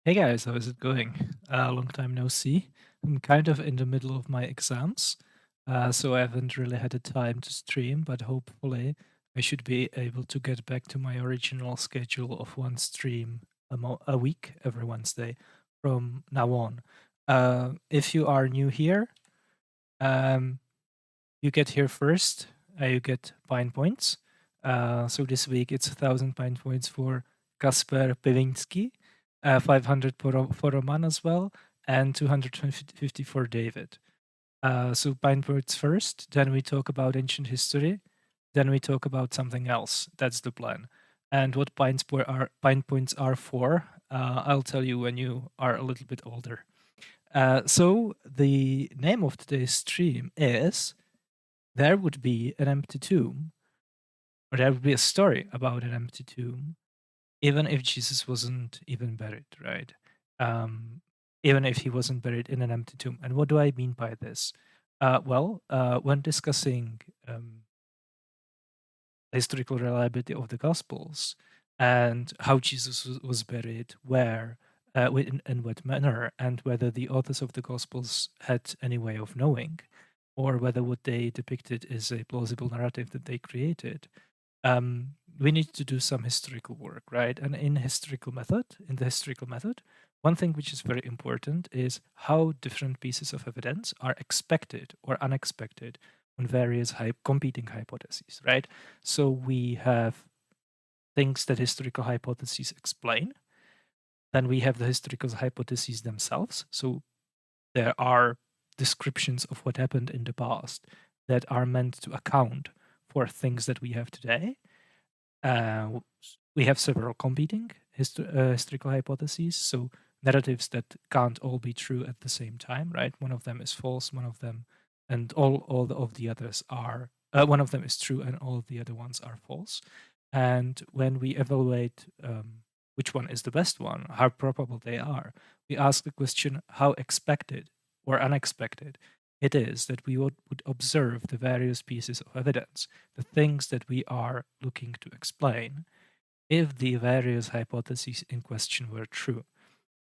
Hey guys, how is it going? Long time no see. I'm kind of in the middle of my exams, so I haven't really had the time to stream, but hopefully I should be able to get back to my original schedule of one stream a week every Wednesday from now on. If you are new here, um, you get here first. You get pine points. So this week it's 1,000 pine points for Kasper Pewinski, 500 for Roman as well, and 250 for David. So pine points first, then we talk about ancient history, then we talk about something else. That's the plan. And what pine points are for, I'll tell you when you are a little bit older. So the name of today's stream is there would be an empty tomb, or there would be a story about an empty tomb, even if Jesus wasn't even buried, right? Um, Even if he wasn't buried in an empty tomb. And what do I mean by this? When discussing historical reliability of the Gospels and how Jesus was buried, where, in what manner, and whether the authors of the Gospels had any way of knowing, or whether what they depicted is a plausible narrative that they created, we need to do some historical work, right? And in the historical method, one thing which is very important is how different pieces of evidence are expected or unexpected on various competing hypotheses, right? So we have things that historical hypotheses explain. Then we have the historical hypotheses themselves. So there are descriptions of what happened in the past that are meant to account for things that we have today. We have several competing historical hypotheses, so narratives that can't all be true at the same time, right? One of them is false, one of them, and of the others are, one of them is true, and all of the other ones are false. And when we evaluate which one is the best one, how probable they are, we ask the question how expected or unexpected it is that we would observe the various pieces of evidence, the things that we are looking to explain, if the various hypotheses in question were true.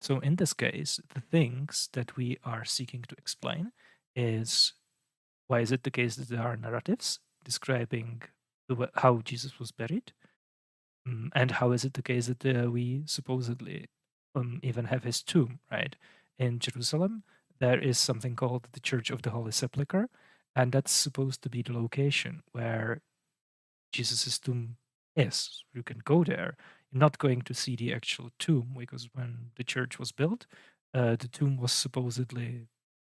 So in this case, the things that we are seeking to explain is why is it the case that there are narratives describing how Jesus was buried? And how is it the case that we supposedly even have his tomb, right? In Jerusalem, there is something called the Church of the Holy Sepulchre, and that's supposed to be the location where Jesus' tomb is. You can go there. You're not going to see the actual tomb because when the church was built, the tomb was supposedly,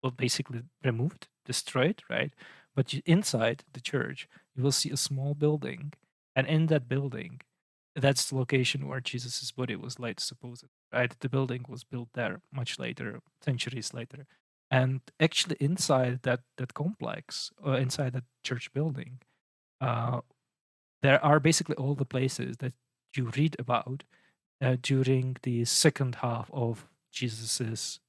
well, basically removed, destroyed, right? But inside the church, you will see a small building, and in that building, that's the location where Jesus' body was laid, supposedly, right? The building was built there much later, centuries later. And actually, inside that complex, inside that church building, uh, there are basically all the places that you read about during the second half of Jesus's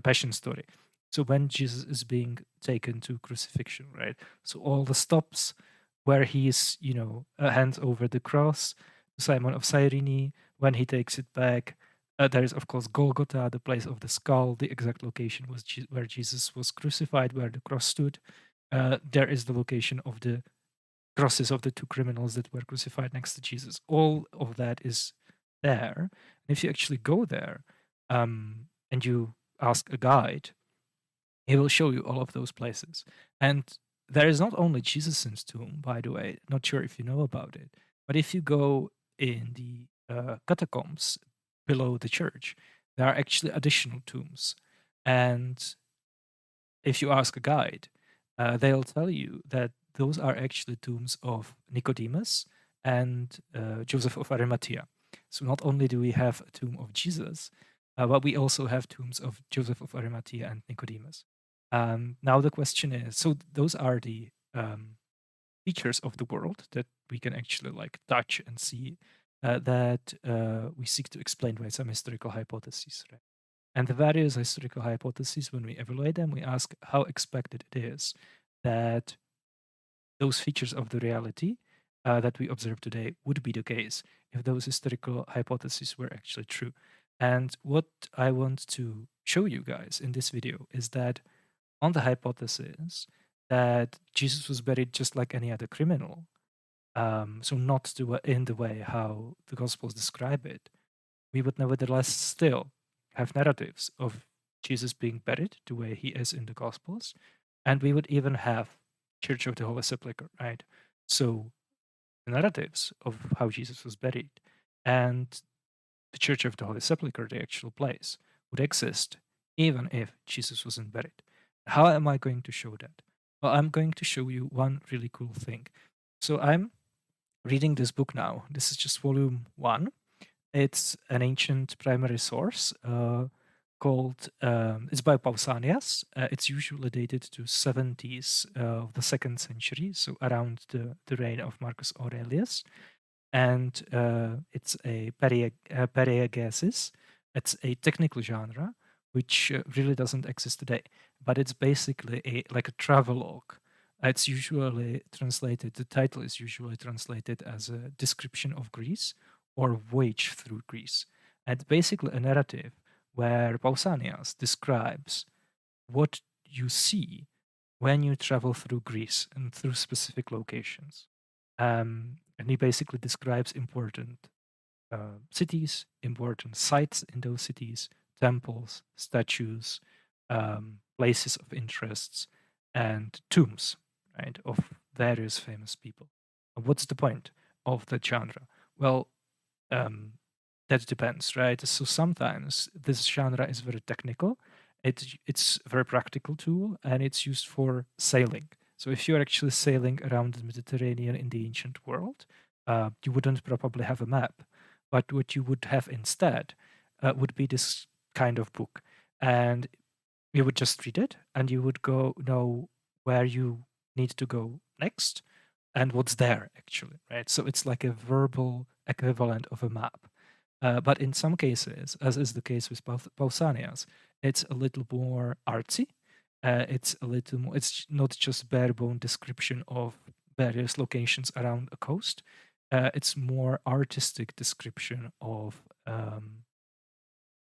passion story. So when Jesus is being taken to crucifixion, right? So all the stops where he's, hands over the cross, Simon of Cyrene, when he takes it back. There is, of course, Golgotha, the place of the skull. The exact location was where Jesus was crucified, where the cross stood. There is the location of the crosses of the two criminals that were crucified next to Jesus. All of that is there. And if you actually go there and you ask a guide, he will show you all of those places. And there is not only Jesus' tomb, by the way, not sure if you know about it, but if you go in the catacombs below the church, there are actually additional tombs. And if you ask a guide, they'll tell you that those are actually tombs of Nicodemus and Joseph of Arimathea. So not only do we have a tomb of Jesus, but we also have tombs of Joseph of Arimathea and Nicodemus. Now the question is, so those are the features of the world that we can actually like touch and see that we seek to explain by some historical hypotheses, right? And the various historical hypotheses, when we evaluate them, we ask how expected it is that those features of the reality that we observe today would be the case if those historical hypotheses were actually true. And what I want to show you guys in this video is that on the hypothesis that Jesus was buried just like any other criminal, so not in the way how the Gospels describe it, we would nevertheless still have narratives of Jesus being buried the way he is in the Gospels, and we would even have Church of the Holy Sepulchre, right? So the narratives of how Jesus was buried and the Church of the Holy Sepulchre, the actual place, would exist even if Jesus wasn't buried. How am I going to show that? Well, I'm going to show you one really cool thing. So I'm reading this book now. This is just volume 1. It's an ancient primary source called, it's by Pausanias. It's usually dated to 70s of the 2nd century, so around the reign of Marcus Aurelius. And it's a periegesis. It's a technical genre which really doesn't exist today, but it's basically like a travelogue. It's usually translated, the title is usually translated as a description of Greece or voyage through Greece. And basically a narrative where Pausanias describes what you see when you travel through Greece and through specific locations. And he basically describes important cities, important sites in those cities, temples, statues, places of interests, and tombs, right, of various famous people. What's the point of the genre? Well, um, that depends, right? So sometimes this genre is very technical. It's a very practical tool, and it's used for sailing. So if you're actually sailing around the Mediterranean in the ancient world, you wouldn't probably have a map. But what you would have instead would be this kind of book, and you would just read it, and you would go know where you need to go next, and what's there actually, right? So it's like a verbal equivalent of a map. But in some cases, as is the case with Pausanias, it's a little more artsy. It's a little more. It's not just bare bone description of various locations around a coast. It's more artistic description of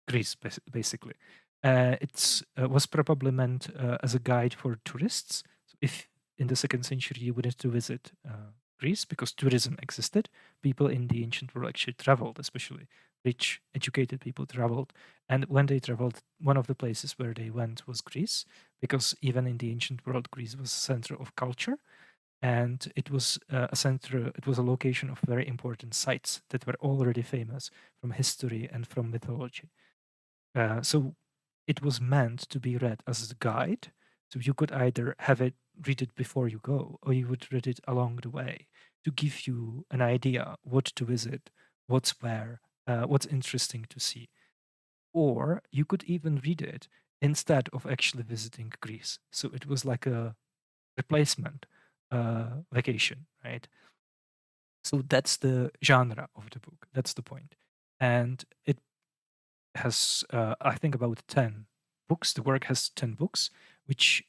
Greece, basically. It was probably meant as a guide for tourists. So if in the 2nd century you wanted to visit Greece, because tourism existed, people in the ancient world actually traveled, especially rich, educated people traveled. And when they traveled, one of the places where they went was Greece, because even in the ancient world, Greece was a center of culture. And it was a center, it was a location of very important sites that were already famous from history and from mythology. So it was meant to be read as a guide. So you could either read it before you go, or you would read it along the way to give you an idea what to visit, what's where, what's interesting to see. Or you could even read it instead of actually visiting Greece. So it was like a replacement vacation, right? So that's the genre of the book. That's the point. And it has, I think, about 10 books. The work has 10 books, which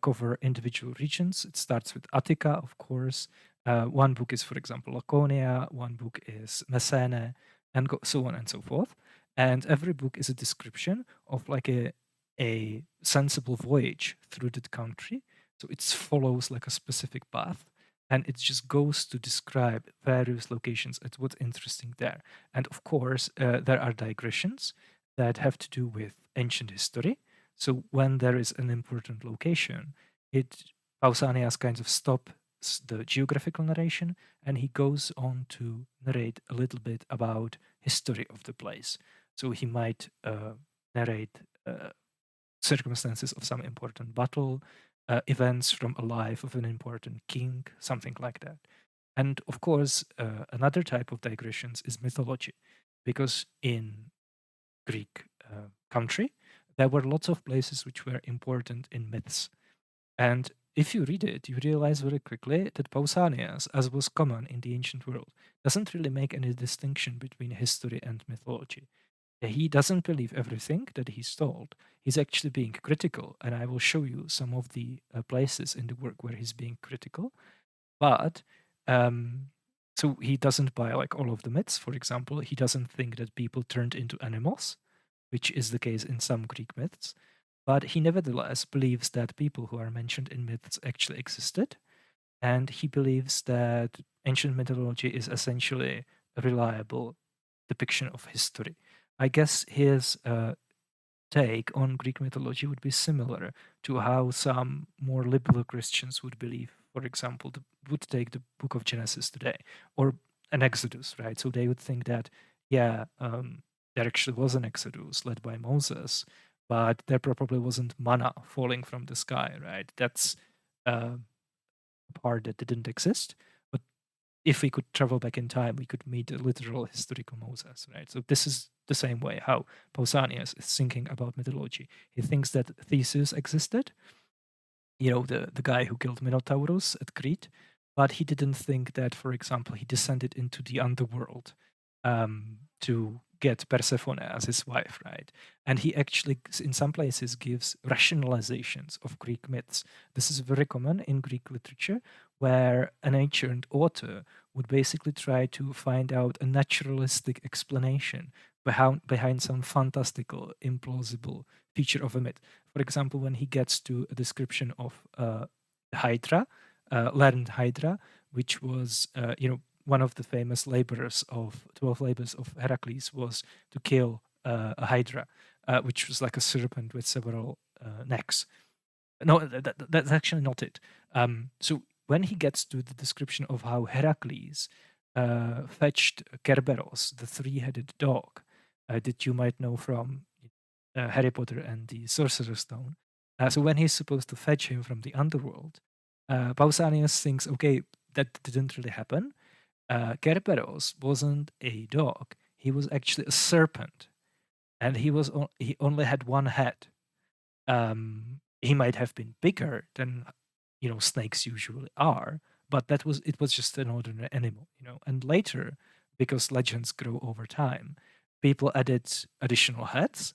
cover individual regions. It starts with Attica, of course. One book is, for example, Laconia. One book is Messene, and so on and so forth. And every book is a description of like a sensible voyage through that country. So it follows like a specific path. And it just goes to describe various locations and what's interesting there. And of course, there are digressions that have to do with ancient history. So when there is an important location, Pausanias kind of stops the geographical narration and he goes on to narrate a little bit about history of the place. So he might narrate circumstances of some important battle, events from a life of an important king, something like that. And of course, another type of digressions is mythology, because in Greek country, there were lots of places which were important in myths. And if you read it, you realize very quickly that Pausanias, as was common in the ancient world, doesn't really make any distinction between history and mythology. He doesn't believe everything that he's told. He's actually being critical, and I will show you some of the places in the work where he's being critical. But um, so he doesn't buy like all of the myths. For example, he doesn't think that people turned into animals. which is the case in some Greek myths. But he nevertheless believes that people who are mentioned in myths actually existed, and he believes that ancient mythology is essentially a reliable depiction of history. I guess his take on Greek mythology would be similar to how some more liberal Christians would believe, for example, would take the book of Genesis today or an Exodus, right? So they would think that, yeah, there actually was an Exodus led by Moses, but there probably wasn't manna falling from the sky, right? That's a part that didn't exist. But if we could travel back in time, we could meet a literal historical Moses, right? So this is the same way how Pausanias is thinking about mythology. He thinks that Theseus existed, the guy who killed Minotaurus at Crete, but he didn't think that, for example, he descended into the underworld to get Persephone as his wife, right? And he actually, in some places, gives rationalizations of Greek myths. This is very common in Greek literature, where an ancient author would basically try to find out a naturalistic explanation behind some fantastical, implausible feature of a myth. For example, when he gets to a description of Hydra, learned Hydra, which was, one of the famous laborers of 12 labors of Heracles was to kill a Hydra, which was like a serpent with several necks. No, that's actually not it. So when he gets to the description of how Heracles fetched Kerberos, the three-headed dog, that you might know from Harry Potter and the Sorcerer's Stone. So when he's supposed to fetch him from the underworld, Pausanias thinks, okay, that didn't really happen. Kerberos wasn't a dog; he was actually a serpent, and he only had one head. He might have been bigger than snakes usually are, but it was just an ordinary animal, And later, because legends grow over time, people added additional heads,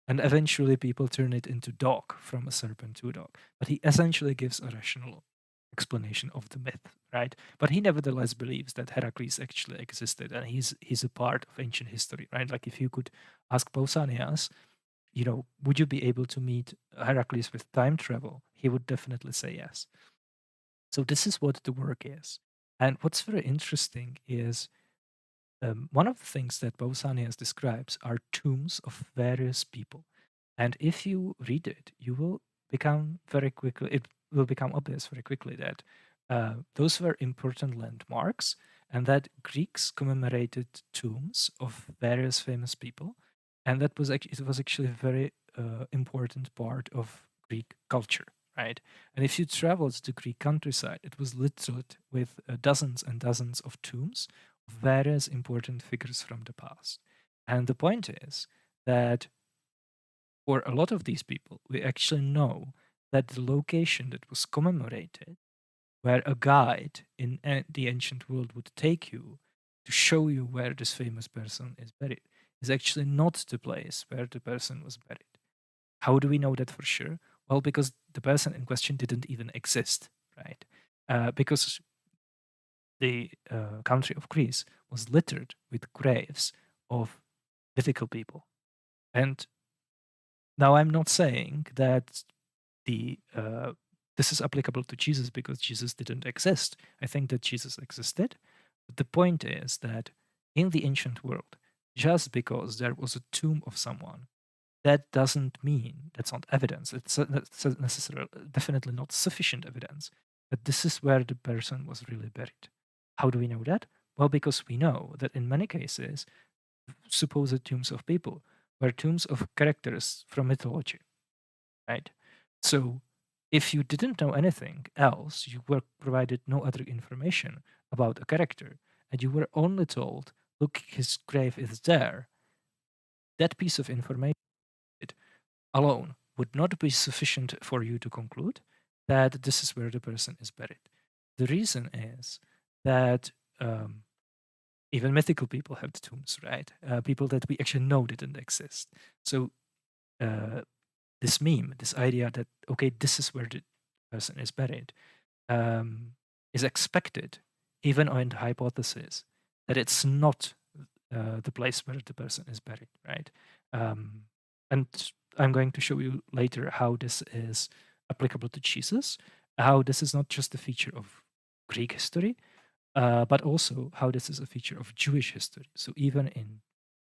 and eventually people turn it into dog, from a serpent to a dog. But he essentially gives a rational explanation of the myth, right? But he nevertheless believes that Heracles actually existed, and he's a part of ancient history, right? Like if you could ask Pausanias, would you be able to meet Heracles with time travel? He would definitely say yes. So this is what the work is. And what's very interesting is one of the things that Pausanias describes are tombs of various people. And if you read it, it will become obvious very quickly that those were important landmarks and that Greeks commemorated tombs of various famous people. And it was actually a very important part of Greek culture, right? And if you traveled to the Greek countryside, it was littered with dozens and dozens of tombs of various important figures from the past. And the point is that for a lot of these people, we actually know that the location that was commemorated, where a guide in the ancient world would take you to show you where this famous person is buried, is actually not the place where the person was buried. How do we know that for sure? Well, because the person in question didn't even exist, right? Because the country of Greece was littered with graves of mythical people. And now I'm not saying that this is applicable to Jesus because Jesus didn't exist. I think that Jesus existed. But the point is that in the ancient world, just because there was a tomb of someone, that doesn't mean that's not evidence. It's necessarily definitely not sufficient evidence that this is where the person was really buried. How do we know that? Well, because we know that in many cases, supposed tombs of people were tombs of characters from mythology, right? So if you didn't know anything else, you were provided no other information about a character, and you were only told, look, his grave is there, that piece of information alone would not be sufficient for you to conclude that this is where the person is buried. The reason is that even mythical people have tombs, right? People that we actually know didn't exist. So this meme, this idea that, okay, this is where the person is buried, is expected, even on the hypothesis that it's not the place where the person is buried, right? and I'm going to show you later how this is applicable to Jesus, how this is not just a feature of Greek history, but also how this is a feature of Jewish history. So even in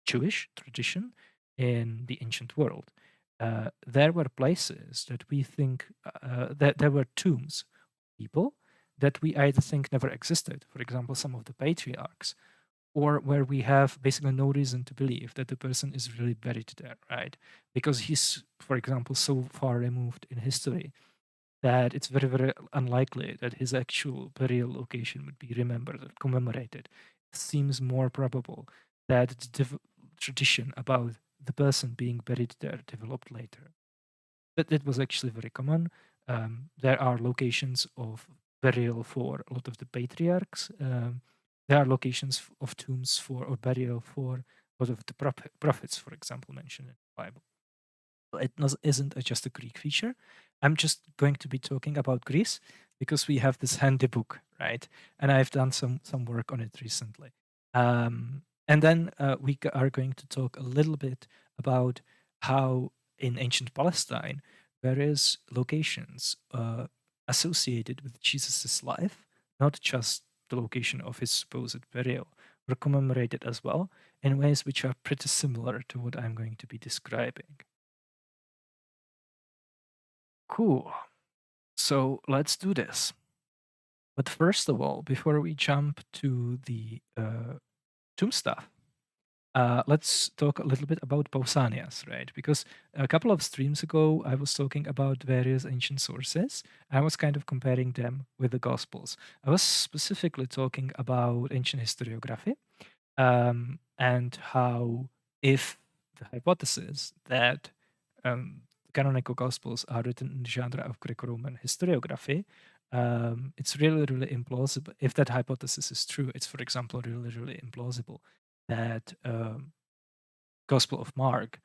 Jewish tradition in the ancient world, there were places that we think that there were tombs, people that we either think never existed. For example, some of the patriarchs, or where we have basically no reason to believe that the person is really buried there, right? Because he's, for example, so far removed in history that it's very, very unlikely that his actual burial location would be remembered or commemorated. It seems more probable that the tradition about the person being buried there developed later. But it was actually very common. There are locations of burial for a lot of the patriarchs. There are locations of tombs for or burial for a lot of the prophets, for example, mentioned in the Bible. It isn't just a Greek feature. I'm just going to be talking about Greece because we have this handy book, right? And I've done some work on it recently. And then we are going to talk a little bit about how in ancient Palestine various locations associated with Jesus' life, not just the location of his supposed burial, were commemorated as well in ways which are pretty similar to what I'm going to be describing. Cool. So let's do this. But first of all, before we jump to the tomb stuff, let's talk a little bit about Pausanias, right? Because a couple of streams ago, I was talking about various ancient sources. I was kind of comparing them with the Gospels. I was specifically talking about ancient historiography and how, if the hypothesis that canonical Gospels are written in the genre of Greco-Roman historiography, it's really, really implausible. If that hypothesis is true, it's, for example, really, really implausible that Gospel of Mark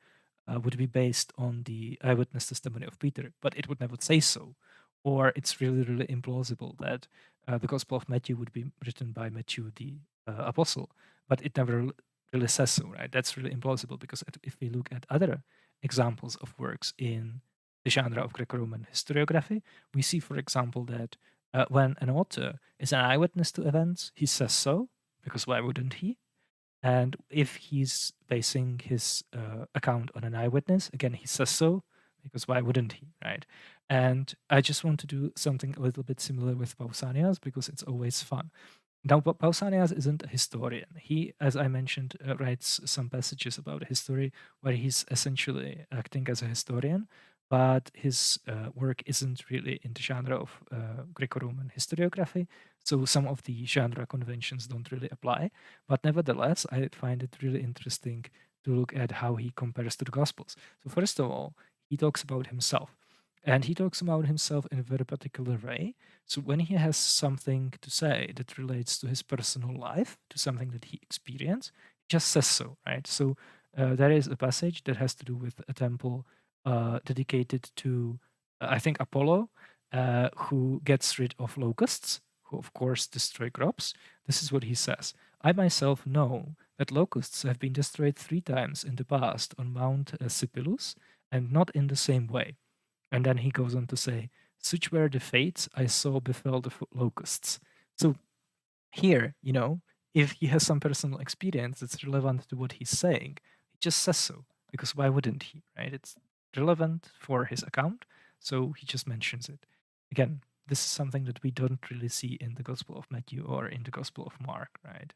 would be based on the eyewitness testimony of Peter, but it would never say so. Or it's really, really implausible that the Gospel of Matthew would be written by Matthew the apostle, but it never really says so, right? That's really implausible because if we look at other examples of works in the genre of Greco-Roman historiography, we see, for example, that when an author is an eyewitness to events, he says so, because why wouldn't he? And if he's basing his account on an eyewitness, again, he says so, because why wouldn't he, right? And I just want to do something a little bit similar with Pausanias because it's always fun. Now, Pausanias isn't a historian. He, as I mentioned, writes some passages about history where he's essentially acting as a historian, but his work isn't really in the genre of Greco-Roman historiography. So some of the genre conventions don't really apply. But nevertheless, I find it really interesting to look at how he compares to the Gospels. So first of all, he talks about himself. And he talks about himself in a very particular way. So when he has something to say that relates to his personal life, to something that he experienced, he just says so, right? So there is a passage that has to do with a temple dedicated to, I think, Apollo, who gets rid of locusts, who of course destroy crops. This is what he says. I myself know that locusts have been destroyed 3 times in the past on Mount Sipylus, and not in the same way. And then he goes on to say, such were the fates I saw befell the locusts. So here, if he has some personal experience that's relevant to what he's saying, he just says so, because why wouldn't he, right? It's relevant for his account, so he just mentions it. Again, this is something that we don't really see in the Gospel of Matthew or in the Gospel of Mark, right?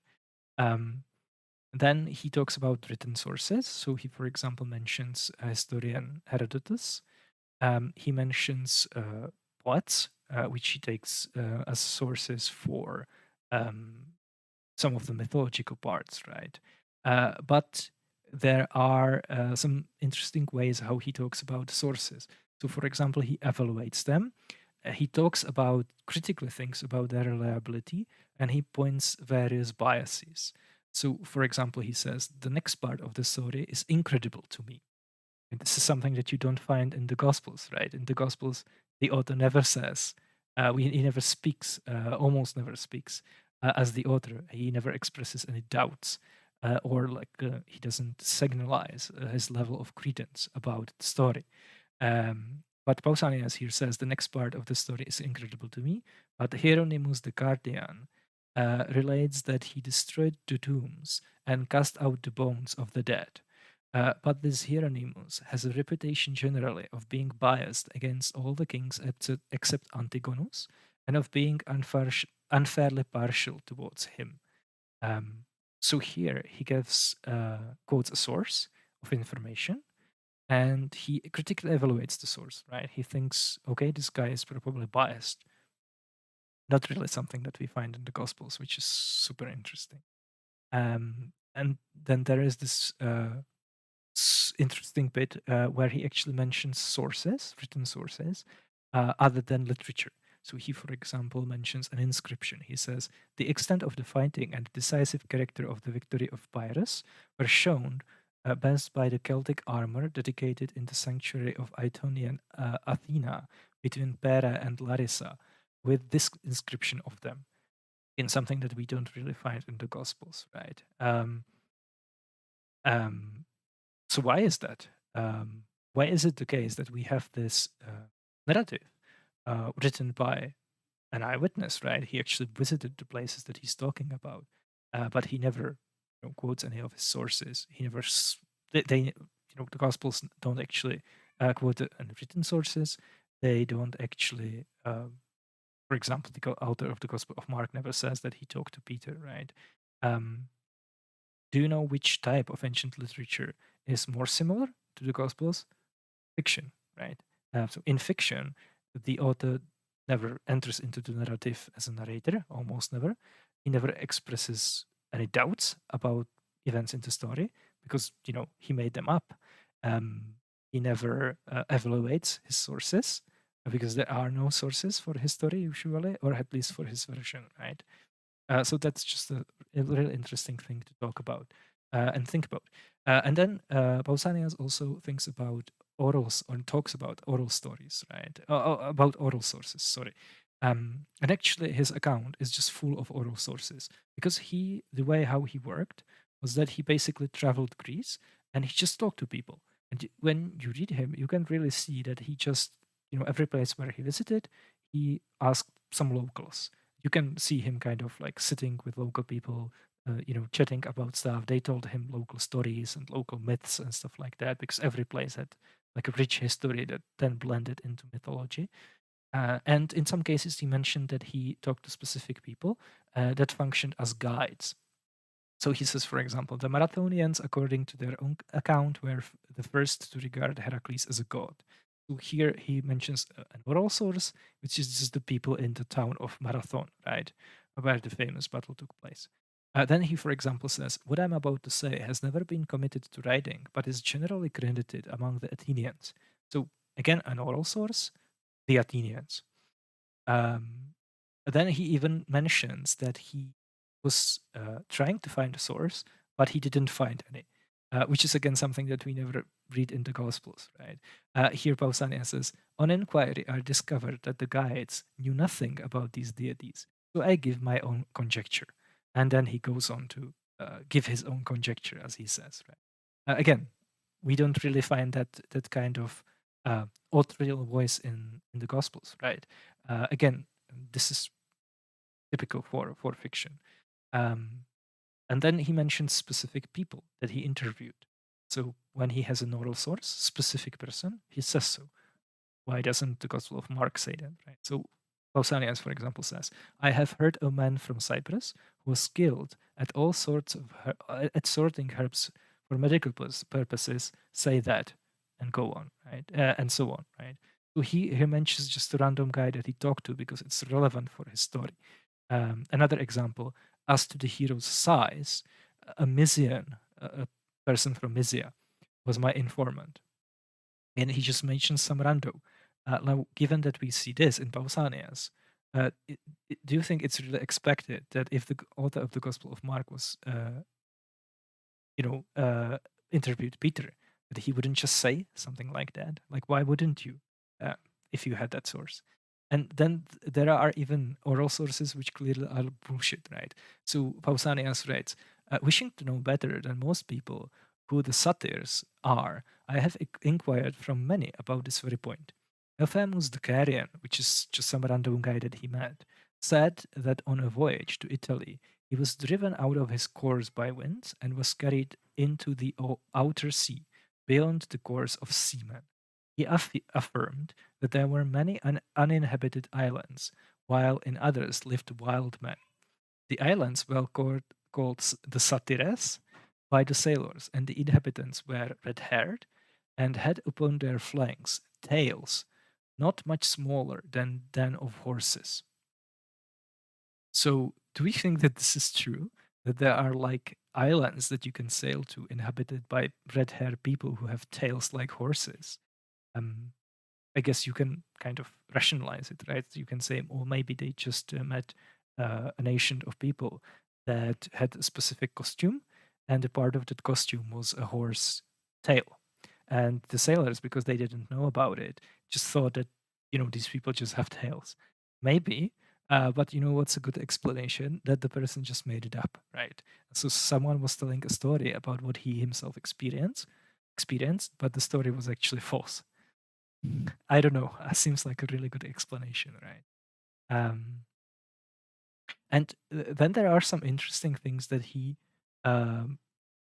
Then he talks about written sources. So he, for example, mentions historian Herodotus. He mentions poets, which he takes as sources for some of the mythological parts, right? But there are some interesting ways how he talks about sources. So, for example, he evaluates them. He talks about critically things about their reliability, and he points various biases. So, for example, he says the next part of the story is incredible to me. And this is something that you don't find in the Gospels, right? In the Gospels, the author never says, he never speaks, almost never speaks as the author. He never expresses any doubts. or like he doesn't signalize his level of credence about the story. But Pausanias here says the next part of the story is incredible to me, but Hieronymus the Guardian relates that he destroyed the tombs and cast out the bones of the dead. But this Hieronymus has a reputation generally of being biased against all the kings except Antigonus, and of being unfairly partial towards him. Um, so here he gives quotes a source of information, and he critically evaluates the source. Right? He thinks, okay, this guy is probably biased. Not really something that we find in the Gospels, which is super interesting. And then there is this interesting bit where he actually mentions sources, written sources, other than literature. So he, for example, mentions an inscription. He says, the extent of the fighting and the decisive character of the victory of Pyrrhus were shown best by the Celtic armor dedicated in the sanctuary of Aetonian Athena between Pera and Larissa, with this inscription of them, in something that we don't really find in the Gospels, right? Um, so why is that? Why is it the case that we have this narrative written by an eyewitness, right? He actually visited the places that he's talking about, but he never quotes any of his sources. He never, the Gospels don't actually quote the written sources. They don't actually, for example, the author of the Gospel of Mark never says that he talked to Peter, right? Do you know which type of ancient literature is more similar to the Gospels? Fiction, right? So in fiction, the author never enters into the narrative as a narrator, almost never. He never expresses any doubts about events in the story because he made them up. He never evaluates his sources because there are no sources for his story usually, or at least for his version, right? So that's just a really interesting thing to talk about and think about. And then Pausanias also thinks about orals or talks about oral stories, right? About oral sources, sorry. And actually, his account is just full of oral sources because the way how he worked was that he basically traveled Greece and he just talked to people. And when you read him, you can really see that he just, every place where he visited, he asked some locals. You can see him kind of like sitting with local people, chatting about stuff. They told him local stories and local myths and stuff like that because every place had like a rich history that then blended into mythology. And in some cases, he mentioned that he talked to specific people that functioned as guides. So he says, for example, the Marathonians, according to their own account, were the first to regard Heracles as a god. So here he mentions an oral source, which is just the people in the town of Marathon, right, where the famous battle took place. Then he, for example, says, what I'm about to say has never been committed to writing, but is generally credited among the Athenians. So again, an oral source, the Athenians. Um, then he even mentions that he was trying to find a source, but he didn't find any, which is again something that we never read in the Gospels, right? Here Pausanias says, on inquiry, I discovered that the guides knew nothing about these deities, so I give my own conjecture. And then he goes on to give his own conjecture, as he says, right? Again, we don't really find that kind of authorial voice in the Gospels, right? Again, this is typical for fiction. And then he mentions specific people that he interviewed. So when he has an oral source, specific person, he says so. Why doesn't the Gospel of Mark say that, right? So Pausanias, for example, says, I have heard a man from Cyprus who was skilled at all sorts of at sorting herbs for medical purposes say that, and go on, right? And so on, right? So he mentions just a random guy that he talked to because it's relevant for his story. Another example, as to the hero's size, a Mysian, a person from Mysia, was my informant. And he just mentions some rando. Now, given that we see this in Pausanias, do you think it's really expected that if the author of the Gospel of Mark was, interviewed Peter, that he wouldn't just say something like that? Like, why wouldn't you, if you had that source? And then there are even oral sources which clearly are bullshit, right? So Pausanias writes, Wishing to know better than most people who the satyrs are, I have inquired from many about this very point. A famous Decarian, which is just some random guy that he met, said that on a voyage to Italy, he was driven out of his course by winds and was carried into the outer sea, beyond the course of seamen. He affirmed that there were many uninhabited islands, while in others lived wild men. The islands were called the Satyres by the sailors, and the inhabitants were red-haired and had upon their flanks tails not much smaller than of horses. So, do we think that this is true? That there are like islands that you can sail to inhabited by red-haired people who have tails like horses? Um, I guess you can kind of rationalize it, right? You can say, or maybe they just met a nation of people that had a specific costume, and a part of that costume was a horse tail. And the sailors, because they didn't know about it, just thought that, these people just have tails. Maybe, but what's a good explanation? That the person just made it up, right? So someone was telling a story about what he himself experienced, but the story was actually false. I don't know. Seems like a really good explanation, right? Um, and then there are some interesting things that he um,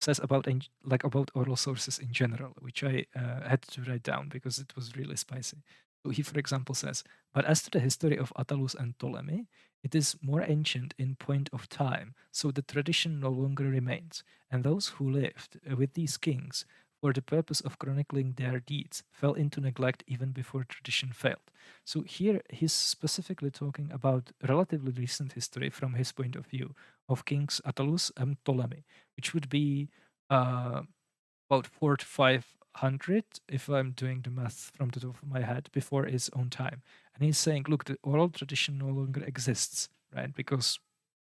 says about like about oral sources in general, which I had to write down because it was really spicy. So he, for example, says, "But as to the history of Attalus and Ptolemy, it is more ancient in point of time, so the tradition no longer remains, and those who lived with these kings for the purpose of chronicling their deeds fell into neglect even before tradition failed." So here he's specifically talking about relatively recent history from his point of view of kings Attalus and Ptolemy, which would be uh, about 4 to 500, if I'm doing the math from the top of my head, before his own time. And he's saying, look, the oral tradition no longer exists, right? Because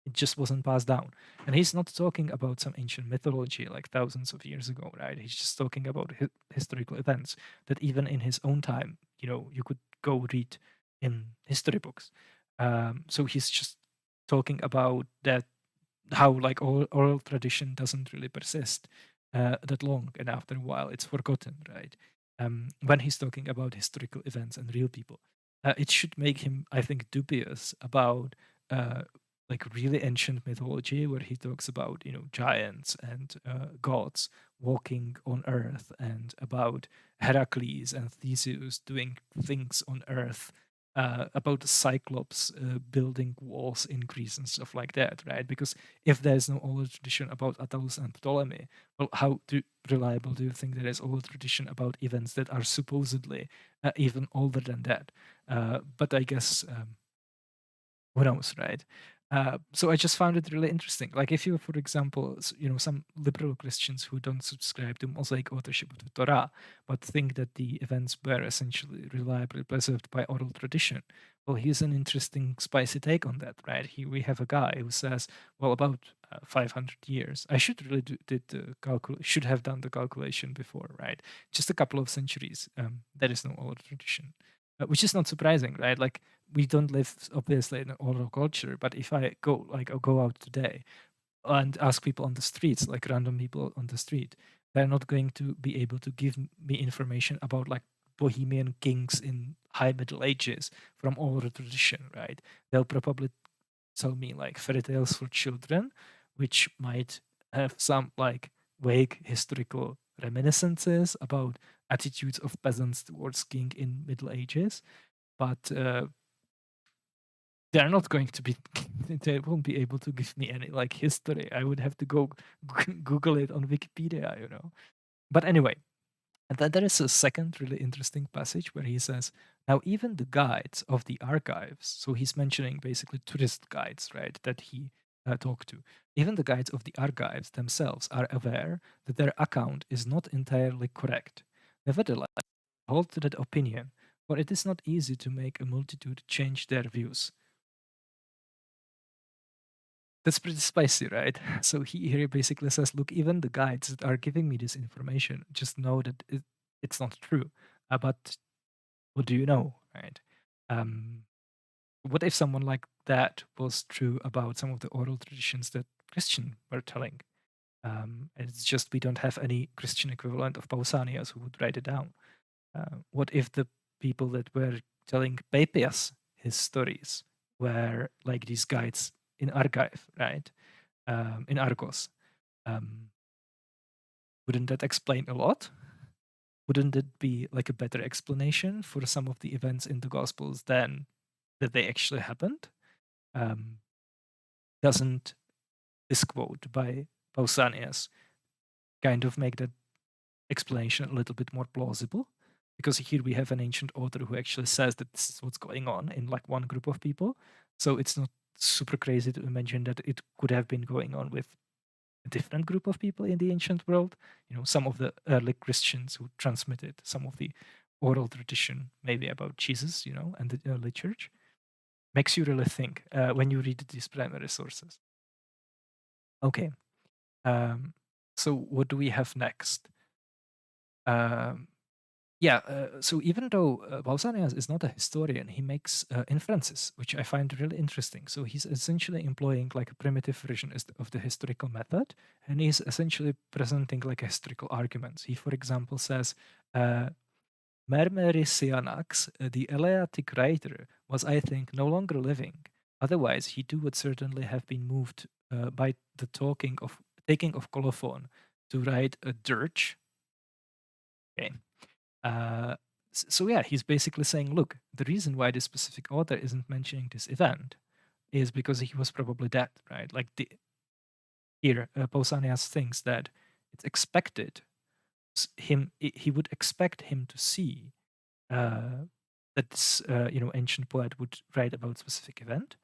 it just wasn't passed down. And he's not talking about some ancient mythology like thousands of years ago, right? He's just talking about historical events that even in his own time, you could go read in history books. So he's just talking about that how like oral tradition doesn't really persist that long, and after a while it's forgotten, right? When he's talking about historical events and real people, it should make him, I think, dubious about uh, like really ancient mythology where he talks about giants and gods walking on earth, and about Heracles and Theseus doing things on earth, about the Cyclops building walls in Greece and stuff like that, right? Because if there's no oral tradition about Attalus and Ptolemy, well, how reliable do you think there is oral tradition about events that are supposedly even older than that? But I guess who knows, right? So I just found it really interesting. Like if you, for example, some liberal Christians who don't subscribe to Mosaic authorship of the Torah, but think that the events were essentially reliably preserved by oral tradition. Well, here's an interesting, spicy take on that, right? Here we have a guy who says, well, about 500 years. I should really should have done the calculation before, right? Just a couple of centuries. There is no oral tradition, which is not surprising, right? Like we don't live obviously in an oral culture, but if I go out today and ask people on the streets, like random people on the street, they're not going to be able to give me information about like Bohemian kings in high Middle Ages from oral tradition, right? They'll probably tell me like fairy tales for children, which might have some like vague historical reminiscences about attitudes of peasants towards king in Middle Ages, but they're not going to be they won't be able to give me any like history. I would have to go Google it on Wikipedia. But anyway, and then there is a second really interesting passage where he says, now even the guides of the archives, so he's mentioning basically tourist guides, right, that he talked to, even the guides of the archives themselves are aware that their account is not entirely correct. Nevertheless, hold to that opinion, for it is not easy to make a multitude change their views. That's pretty spicy, right? So he here basically says, look, even the guides that are giving me this information just know that it's not true. But what do you know, right? Um, what if someone like that was true about some of the oral traditions that Christian were telling. It's just we don't have any Christian equivalent of Pausanias who would write it down. What if the people that were telling Papias his stories were like these guides in Archive, right? In Argos. Wouldn't that explain a lot? Wouldn't it be like a better explanation for some of the events in the Gospels than that they actually happened? Doesn't this quote by Pausanias kind of make that explanation a little bit more plausible? Because here we have an ancient author who actually says that this is what's going on in like one group of people. So it's not super crazy to imagine that it could have been going on with a different group of people in the ancient world. You know, some of the early Christians who transmitted some of the oral tradition, maybe about Jesus, you know, and the early church. Makes you really think when you read these primary sources. Okay. So what do we have next? So even though Pausanias is not a historian, he makes inferences, which I find really interesting. So he's essentially employing like a primitive version of the historical method, and he's essentially presenting like historical arguments. He, for example, says, Mermerisianax, the Eleatic writer, was, I think, no longer living. Otherwise, he too would certainly have been moved by the taking of colophon to write a dirge. Okay. So yeah, he's basically saying, look, the reason why this specific author isn't mentioning this event is because he was probably dead, right? Like here, Pausanias thinks that it's expected he would expect him to see that this ancient poet would write about specific event,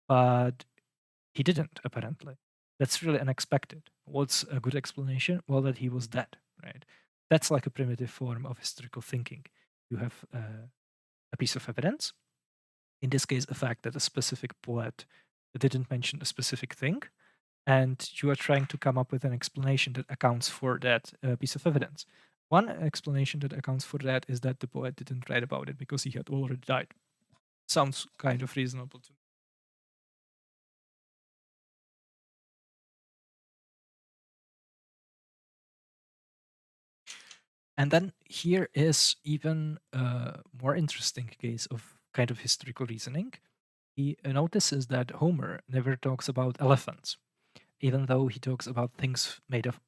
but he didn't apparently. That's really unexpected. What's a good explanation? Well, that he was dead, right? That's like a primitive form of historical thinking. You have a piece of evidence, in this case, a fact that a specific poet didn't mention a specific thing, and you are trying to come up with an explanation that accounts for that piece of evidence. One explanation that accounts for that is that the poet didn't write about it because he had already died. Sounds kind of reasonable to me. And then here is even a more interesting case of kind of historical reasoning. He notices that Homer never talks about elephants, even though he talks about things made of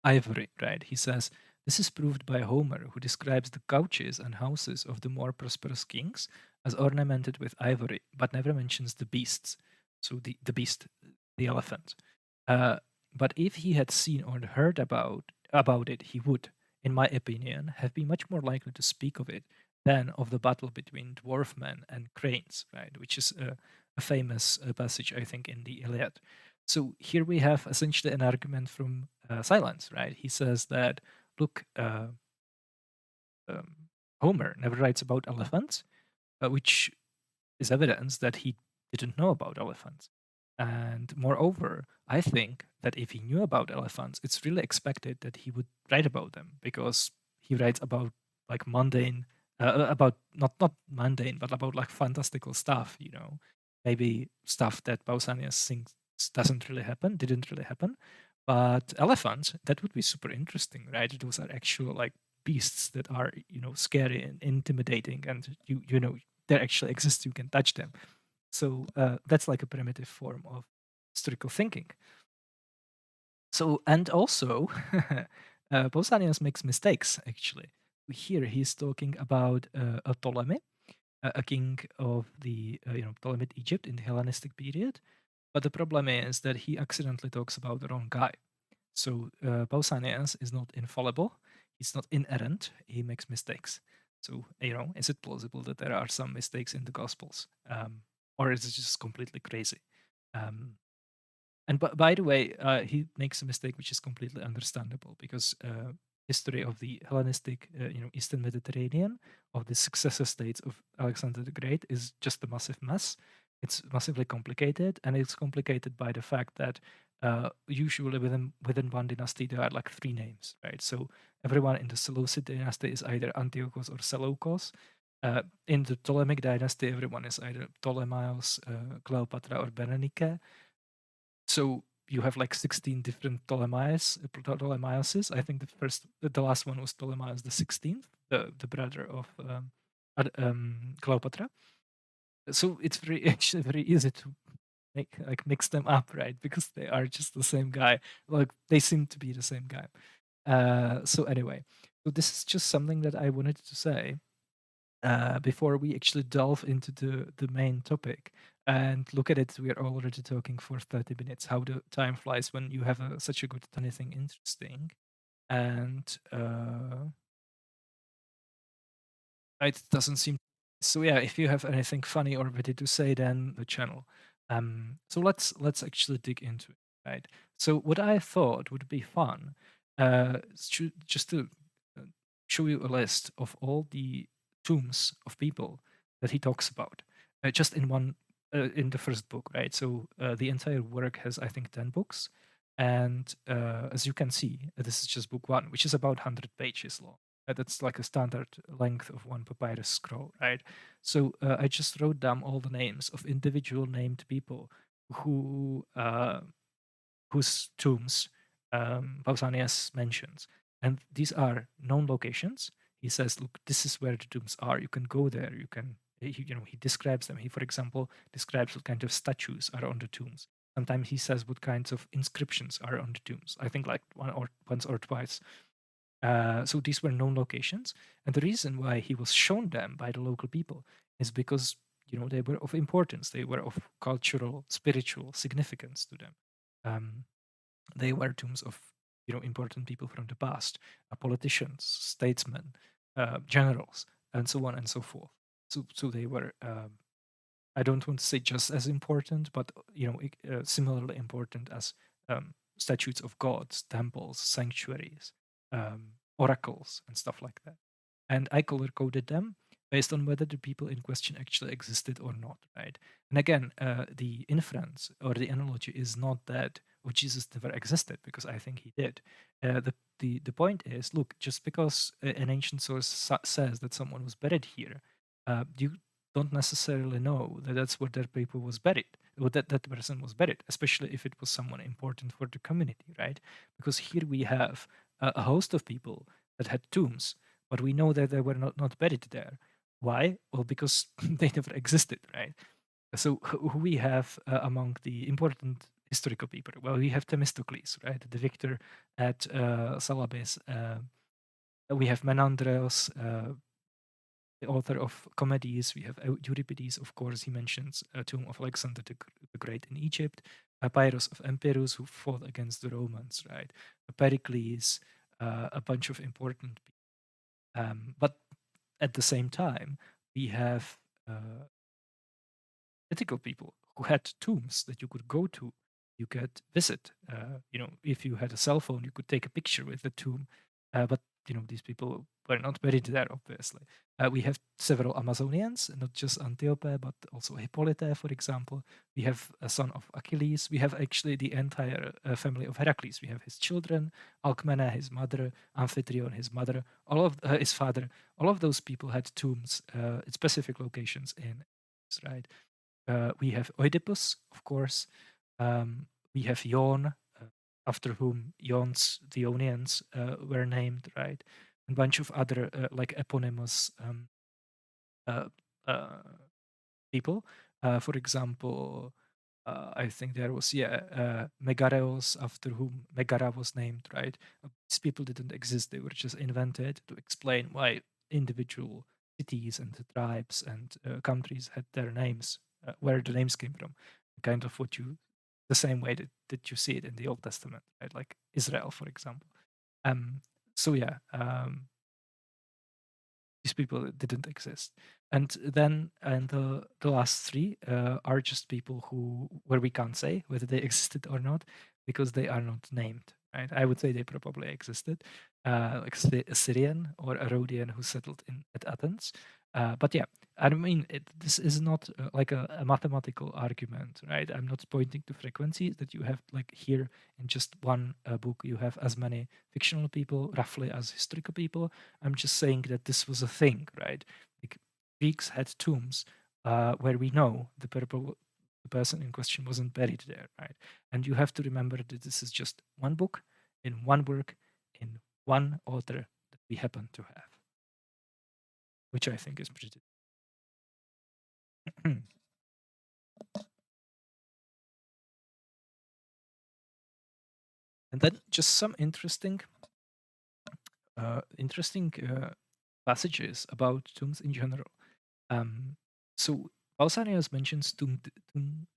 ivory, right? He says, this is proved by Homer, who describes the couches and houses of the more prosperous kings as ornamented with ivory, but never mentions the beasts. So the beast, the elephant. But if he had seen or heard about it, he would, in my opinion, have been much more likely to speak of it than of the battle between dwarf men and cranes, right? Which is a famous passage, I think, in the Iliad. So here we have essentially an argument from silence, right? He says that, look, Homer never writes about elephants, which is evidence that he didn't know about elephants. And moreover, I think that if he knew about elephants, it's really expected that he would write about them because he writes about like mundane, about not mundane, but about like fantastical stuff, you know, maybe stuff that Pausanias thinks didn't really happen. But elephants, that would be super interesting, right? Those are actual like beasts that are, you know, scary and intimidating, and you know they actually exist. You can touch them. So that's like a primitive form of historical thinking. So, and also, Pausanias makes mistakes, actually. Here he's talking about a Ptolemy, a king of the Ptolemid Egypt in the Hellenistic period. But the problem is that he accidentally talks about the wrong guy. So Pausanias is not infallible. He's not inerrant. He makes mistakes. So, you know, is it plausible that there are some mistakes in the Gospels? Or is it just completely crazy? And by the way, he makes a mistake which is completely understandable because history of the Hellenistic, Eastern Mediterranean, of the successor states of Alexander the Great is just a massive mess. It's massively complicated, and it's complicated by the fact that usually within one dynasty there are like three names, right? So everyone in the Seleucid dynasty is either Antiochus or Seleucus. In the Ptolemaic dynasty, everyone is either Ptolemaios, Cleopatra, or Berenike. So you have like 16 different Ptolemaioses. I think the last one was Ptolemaios the 16th, the brother of Cleopatra. So it's very actually very easy to mix them up, right? Because they are just the same guy. Like they seem to be the same guy. So anyway, so this is just something that I wanted to say before we actually delve into the main topic. And look at it, we are already talking for 30 minutes. How the time flies when you have such a good anything interesting. And it doesn't seem so. Yeah, if you have anything funny or witty to say, then the channel. So let's actually dig into it, right? So what I thought would be fun, just to uh, show you a list of all the tombs of people that he talks about, just in one in the first book, right? So the entire work has, I think, 10 books, and as you can see, this is just book one, which is about 100 pages long. That's like a standard length of one papyrus scroll, right? So I just wrote down all the names of individual named people who whose tombs Pausanias mentions, and these are known locations. He says, "Look, this is where the tombs are. You can go there. You can." He describes them. He, for example, describes what kind of statues are on the tombs. Sometimes he says what kinds of inscriptions are on the tombs. I think like once or twice. So these were known locations, and the reason why he was shown them by the local people is because they were of importance. They were of cultural, spiritual significance to them. Um, they were tombs of important people from the past, politicians, statesmen, generals, and so on and so forth. So they were. I don't want to say just as important, but similarly important as statues of gods, temples, sanctuaries, oracles, and stuff like that. And I color coded them based on whether the people in question actually existed or not, right? And again, the inference or the analogy is not that Jesus never existed, because I think he did. The point is, look, just because an ancient source says that someone was buried here, you don't necessarily know that that's where that people was buried, or that person was buried, especially if it was someone important for the community, right? Because here we have a host of people that had tombs, but we know that they were not buried there. Why? Well, because they never existed, right? So who we have among the important historical people? Well, we have Themistocles, right? The victor at Salabes. We have Menandreos, the author of comedies. We have Euripides, of course. He mentions a tomb of Alexander the Great in Egypt. Pyrrhus of Epirus, who fought against the Romans, right? Pericles, a bunch of important people. But at the same time, we have mythical people who had tombs that you could go to, you could visit. If you had a cell phone, you could take a picture with the tomb. But these people were not buried there, obviously. We have several Amazonians, not just Antiope, but also Hippolyte, for example. We have a son of Achilles. We have actually the entire family of Heracles. We have his children, Alcmene, his mother, Amphitryon, his mother, all of his father. All of those people had tombs at specific locations in, right? We have Oedipus, of course. We have Ion, after whom the Ionians were named, right? And a bunch of other like eponymous uh, uh, people. For example, I think there was Megareos, after whom Megara was named, right? These people didn't exist; they were just invented to explain why individual cities and tribes and countries had their names, where the names came from. Kind of the same way that you see it in the Old Testament, right? Like Israel, for example. Um, so yeah, these people didn't exist. And then the last three are just people where we can't say whether they existed or not, because they are not named, right? I would say they probably existed, like a Syrian or a Rhodian who settled in at Athens. But yeah, I mean, this is not like a mathematical argument, right? I'm not pointing to frequencies that you have like here in just one book. You have as many fictional people roughly as historical people. I'm just saying that this was a thing, right? Like Greeks had tombs where we know the the person in question wasn't buried there, right? And you have to remember that this is just one book in one work in one author that we happen to have, which I think is pretty. And then just some interesting passages about tombs in general. So Pausanias mentions tomb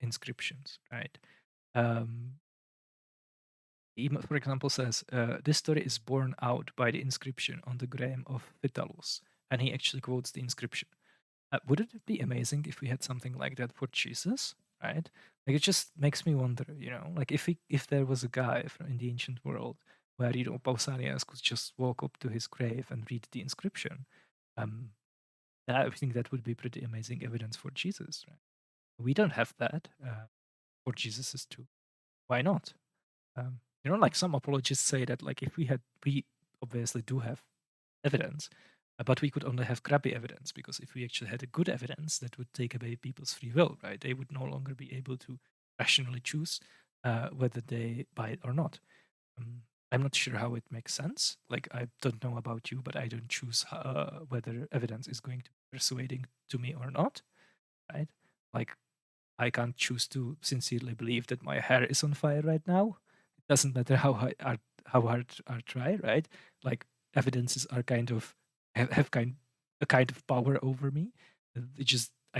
inscriptions, right? He, for example, says this story is borne out by the inscription on the grave of Vitalis, and he actually quotes the inscription. Wouldn't it be amazing if we had something like that for Jesus, right? Like it just makes me wonder, like if there was a guy from in the ancient world where Pausanias could just walk up to his grave and read the inscription. Um, I think that would be pretty amazing evidence for Jesus, right? We don't have that for Jesus's too. Why not? Like some apologists say that, like if we obviously do have evidence, but we could only have crappy evidence, because if we actually had a good evidence, that would take away people's free will, right? They would no longer be able to rationally choose whether they buy it or not. I'm not sure how it makes sense. Like, I don't know about you, but I don't choose whether evidence is going to be persuading to me or not, right? Like, I can't choose to sincerely believe that my hair is on fire right now. It doesn't matter how hard I try, right? Like, evidences are kind of have a kind of power over me. I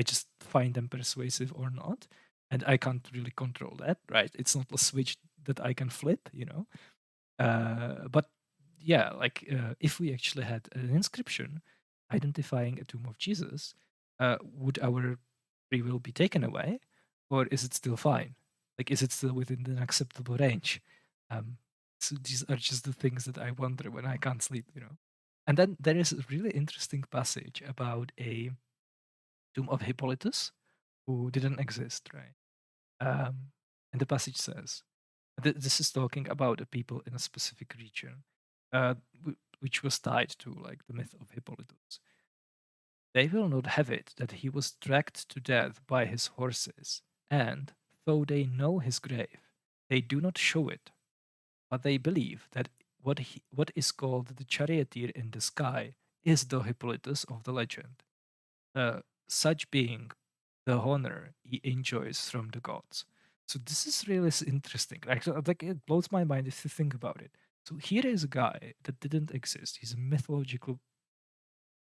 just find them persuasive or not, and I can't really control that, right? It's not a switch that I can flip. But yeah, like if we actually had an inscription identifying a tomb of Jesus, would our free will be taken away, or is it still fine? Like, is it still within an acceptable range? So these are just the things that I wonder when I can't sleep. And then there is a really interesting passage about a tomb of Hippolytus who didn't exist, right? And the passage says, this is talking about the people in a specific region, uh, which was tied to like the myth of Hippolytus. They will not have it that he was dragged to death by his horses, and though they know his grave, they do not show it, but they believe that what is called the charioteer in the sky is the Hippolytus of the legend, such being the honor he enjoys from the gods. So this is really interesting. Like it blows my mind if you think about it. So here is a guy that didn't exist. He's a mythological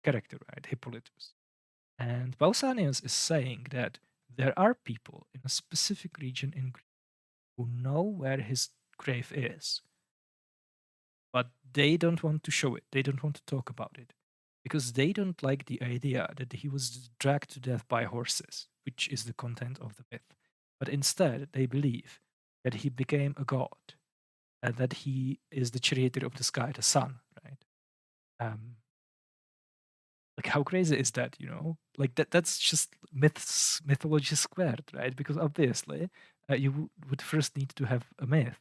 character, right? Hippolytus. And Pausanias is saying that there are people in a specific region in Greece who know where his grave is, but they don't want to show it. They don't want to talk about it because they don't like the idea that he was dragged to death by horses, which is the content of the myth. But instead, they believe that he became a god, and that he is the charioteer of the sky, the sun, right? Um, like how crazy is that? Like that's just mythology squared, right? Because obviously, you would first need to have a myth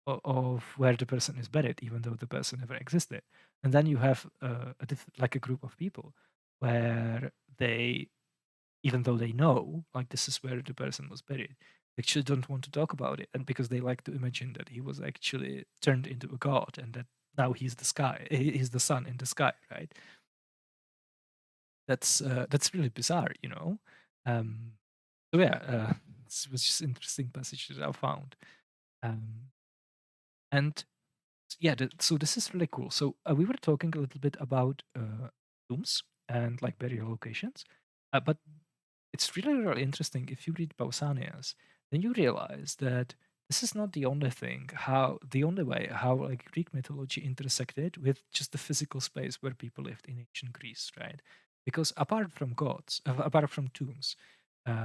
of where the person is buried, even though the person never existed. And then you have like a group of people where they, even though they know, like this is where the person was buried, they actually don't want to talk about it, and because they like to imagine that he was actually turned into a god, and that now he's the sky, he's the sun in the sky, right? That's really bizarre. Um, so yeah, this was just interesting passage that I found, um, and yeah, so this is really cool. So we were talking a little bit about tombs and like burial locations, but it's really, really interesting. If you read Pausanias, then you realize that this is not the only way how like Greek mythology intersected with just the physical space where people lived in ancient Greece, right? Because apart from gods, apart from tombs,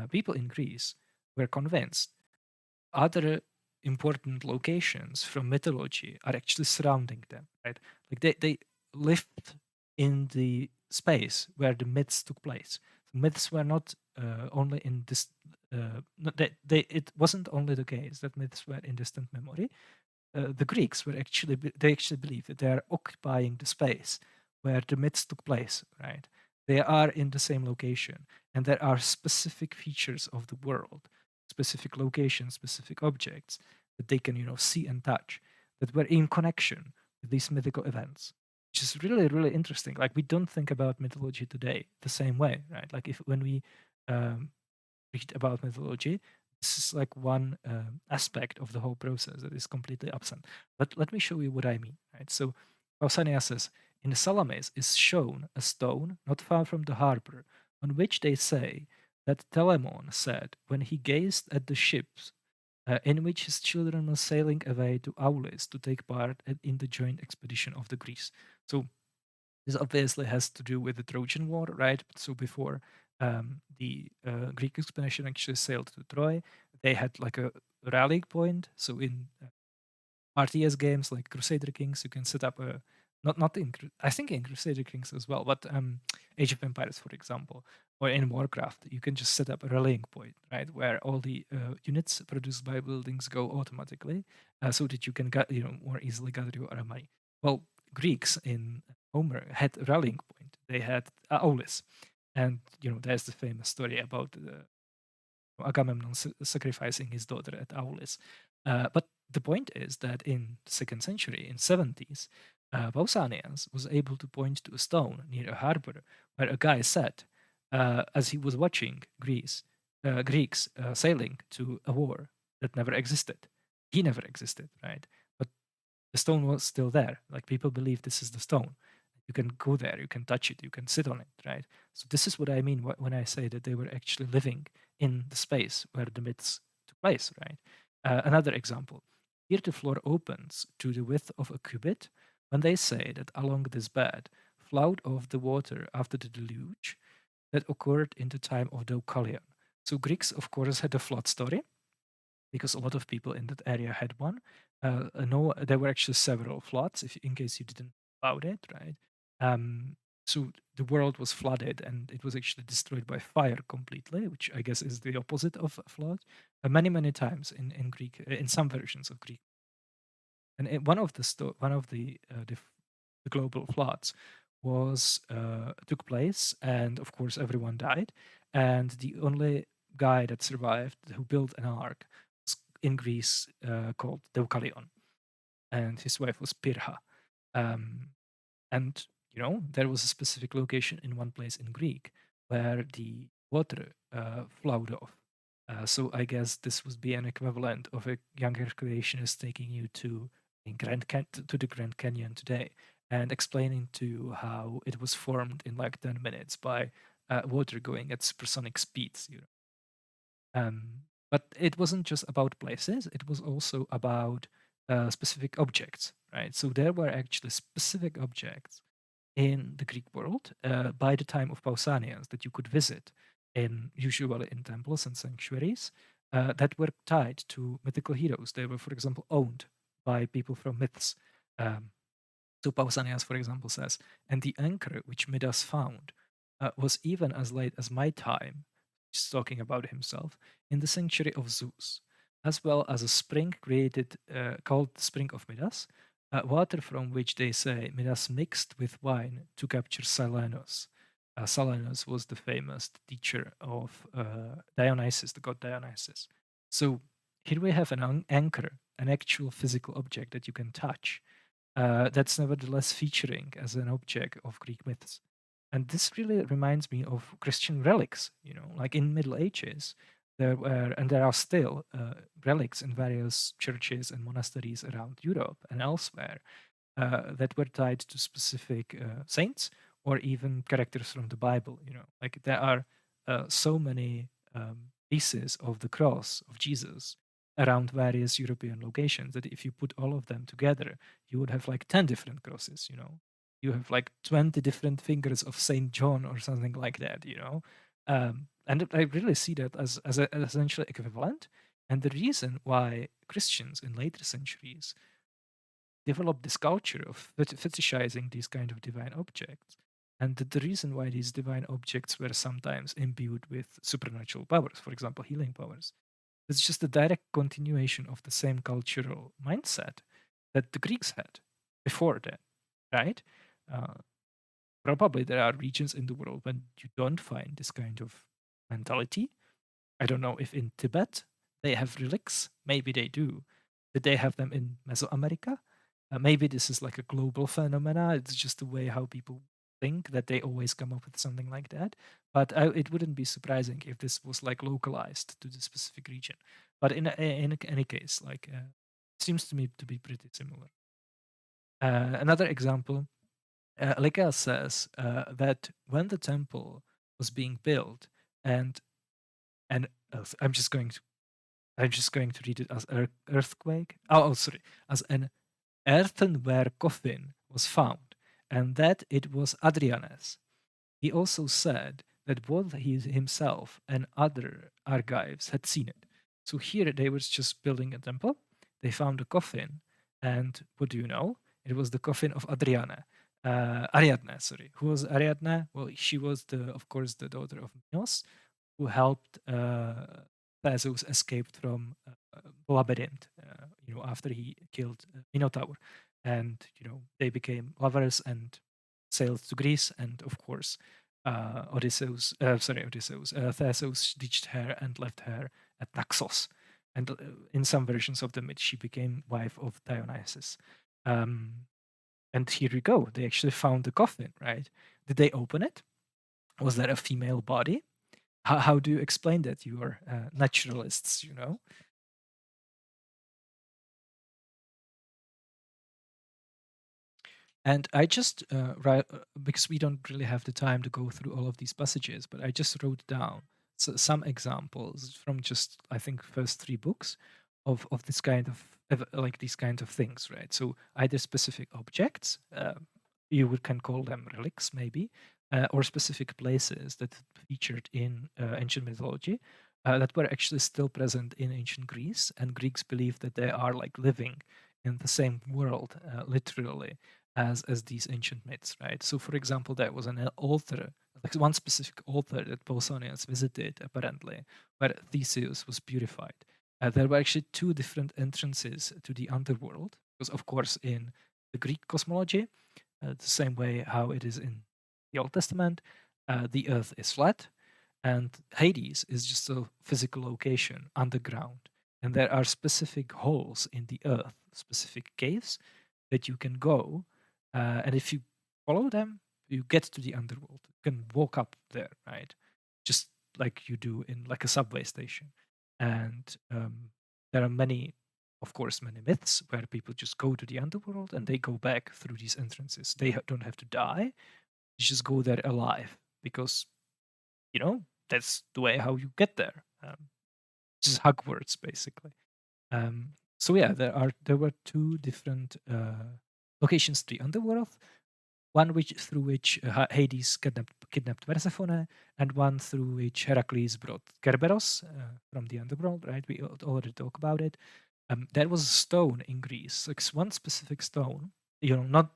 people in Greece were convinced other important locations from mythology are actually surrounding them, right? Like they lived in the space where the myths took place. Myths were not only in this. It wasn't only the case that myths were in distant memory. The Greeks were they actually believed that they are occupying the space where the myths took place, right? They are in the same location, and there are specific features of the world, specific locations, specific objects that they can, see and touch, that were in connection with these mythical events, which is really, really interesting. Like, we don't think about mythology today the same way, right? Like, if when we um, read about mythology, this is like one aspect of the whole process that is completely absent. But let me show you what I mean, right? So Pausanias says, in Salamis is shown a stone not far from the harbor, on which they say that Telamon said when he gazed at the ships in which his children were sailing away to Aulis to take part in the joint expedition of the Greece. So this obviously has to do with the Trojan War, right? So before the Greek expedition actually sailed to Troy, they had like a rallying point. So in RTS games like Crusader Kings, you can set up a not in I think in Crusader Kings as well, but Age of Empires, for example, or in Warcraft, you can just set up a rallying point, right, where all the units produced by buildings go automatically, so that you can more easily gather your army. Well, Greeks in Homer had a rallying point. They had Aulis, and there's the famous story about Agamemnon sacrificing his daughter at Aulis. But the point is that in the 2nd century, in 70s, Pausanias was able to point to a stone near a harbor where a guy sat as he was watching Greeks sailing to a war that never existed. He never existed, right? But the stone was still there. Like, people believe this is the stone. You can go there, you can touch it, you can sit on it, right? So this is what I mean when I say that they were actually living in the space where the myths took place, right? Another example. Here the floor opens to the width of a cubit when they say that along this bed flowed off the water after the deluge that occurred in the time of Deucalion. So Greeks, of course, had a flood story because a lot of people in that area had one. No, there were actually several floods, in case you didn't know about it, right? Um, so the world was flooded and it was actually destroyed by fire completely, which I guess is the opposite of a flood. Many, many times in Greek, in some versions of Greek, and one of the global floods was took place, and of course everyone died, and the only guy that survived who built an ark was in Greece called Deucalion, and his wife was Pirha. Um, and there was a specific location in one place in Greek where the water flowed off. So I guess this would be an equivalent of a younger creationist taking you to to the Grand Canyon today and explaining to you how it was formed in like 10 minutes by water going at supersonic speeds. But it wasn't just about places; it was also about specific objects, right? So there were actually specific objects in the Greek world by the time of Pausanias that you could visit usually in temples and sanctuaries that were tied to mythical heroes. They were, for example, owned by people from myths. Um, so Pausanias, for example, says, and the anchor which Midas found was even as late as my time, he's talking about himself, in the sanctuary of Zeus, as well as a spring created called the Spring of Midas, water from which they say Midas mixed with wine to capture Silenus. Silenus was the famous teacher of Dionysus, the god Dionysus. So here we have an anchor, an actual physical object that you can touch, that's nevertheless featuring as an object of Greek myths. And this really reminds me of Christian relics, like in Middle Ages, there are still relics in various churches and monasteries around Europe and elsewhere that were tied to specific saints or even characters from the Bible. Like there are so many pieces of the cross of Jesus around various European locations that if you put all of them together, you would have like 10 different crosses. You have like 20 different fingers of Saint John or something like that. And I really see that as an essentially equivalent. And the reason why Christians in later centuries developed this culture of fetishizing these kind of divine objects, and the reason why these divine objects were sometimes imbued with supernatural powers, for example, healing powers, it's just a direct continuation of the same cultural mindset that the Greeks had before that, right? Uh, Probably there are regions in the world when you don't find this kind of mentality. I don't know if in Tibet they have relics? Maybe they do. Did they have them in Mesoamerica? Maybe this is like a global phenomena. It's just the way how people think that they always come up with something like that. But it wouldn't be surprising if this was like localized to the specific region. But in any case, like seems to me to be pretty similar. Another example, Likel says that when the temple was being built, and I'm just going to read it as earthquake. Oh, sorry, as an earthenware coffin was found, and that it was Adrian's. He also said that both he himself and other archives had seen it. So here they were just building a temple. They found a coffin, and what do you know? It was the coffin of Ariadne. Sorry, who was Ariadne? Well, she was of course, the daughter of Minos, who helped Theseus escape from the labyrinth. After he killed Minotaur, and they became lovers and sailed to Greece, and of course Theseus ditched her and left her at Naxos. And in some versions of the myth, she became wife of Dionysus. And here we go. They actually found the coffin, right? Did they open it? Was there a female body? How do you explain that? You are naturalists, And I just because we don't really have the time to go through all of these passages, but I just wrote down some examples from just, I think, first three books of this kind of like these kinds of things, right? So either specific objects, you can call them relics, maybe, or specific places that featured in ancient mythology that were actually still present in ancient Greece, and Greeks believed that they are like living in the same world, literally, as these ancient myths, right? So, for example, there was an altar, like one specific altar that Pausanias visited, apparently, where Theseus was purified. There were actually two different entrances to the underworld, because, of course, in the Greek cosmology, the same way how it is in the Old Testament, the Earth is flat, and Hades is just a physical location underground. And there are specific holes in the Earth, specific caves that you can go, and if you follow them, you get to the underworld. You can walk up there, right? Just like you do in like a subway station. And there are many, of course, many myths where people just go to the underworld and they go back through these entrances. They don't have to die; you just go there alive because that's the way how you get there. Just Hogwarts, basically. So yeah, there were two different locations to the underworld. One through which Hades kidnapped Persephone, and one through which Heracles brought Kerberos from the underworld. Right, we already talked about it. There was a stone in Greece, like one specific stone. Not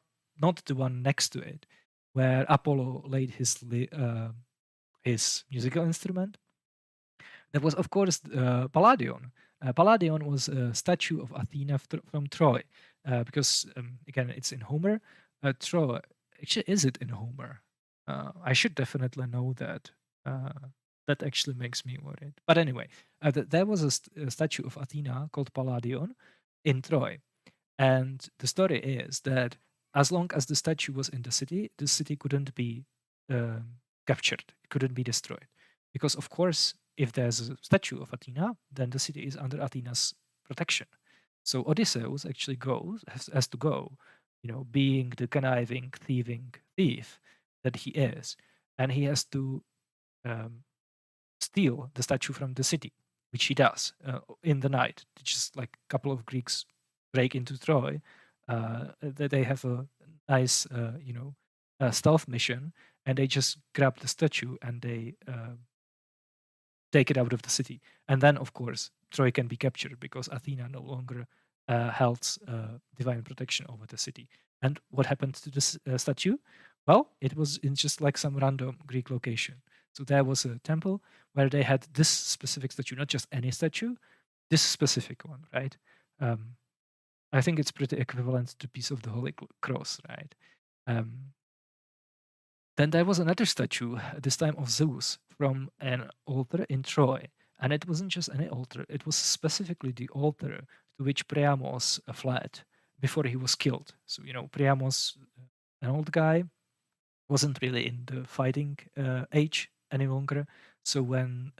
the one next to it, where Apollo laid his musical instrument. There was, of course, Palladion. Palladion was a statue of Athena from Troy, because again, it's in Homer. Troy, actually, is it in Homer? I should definitely know that. That actually makes me worried. But anyway, there was a statue of Athena called Palladion in Troy, and the story is that as long as the statue was in the city couldn't be captured, it couldn't be destroyed, because of course, if there's a statue of Athena, then the city is under Athena's protection. So Odysseus actually has to go, being the conniving, thieving thief that he is, and he has to steal the statue from the city, which he does in the night. Just like a couple of Greeks break into Troy, they have a nice, stealth mission, and they just grab the statue and they take it out of the city. And then, of course, Troy can be captured because Athena no longer held divine protection over the city. And what happened to this statue? Well, it was in just like some random Greek location. So there was a temple where they had this specific statue, not just any statue, this specific one, right? I think it's pretty equivalent to piece of the Holy Cross, right? Then there was another statue, this time of Zeus, from an altar in Troy. And it wasn't just any altar, it was specifically the altar to which Priamos fled before he was killed. So, Priamos, an old guy, wasn't really in the fighting age any longer. So when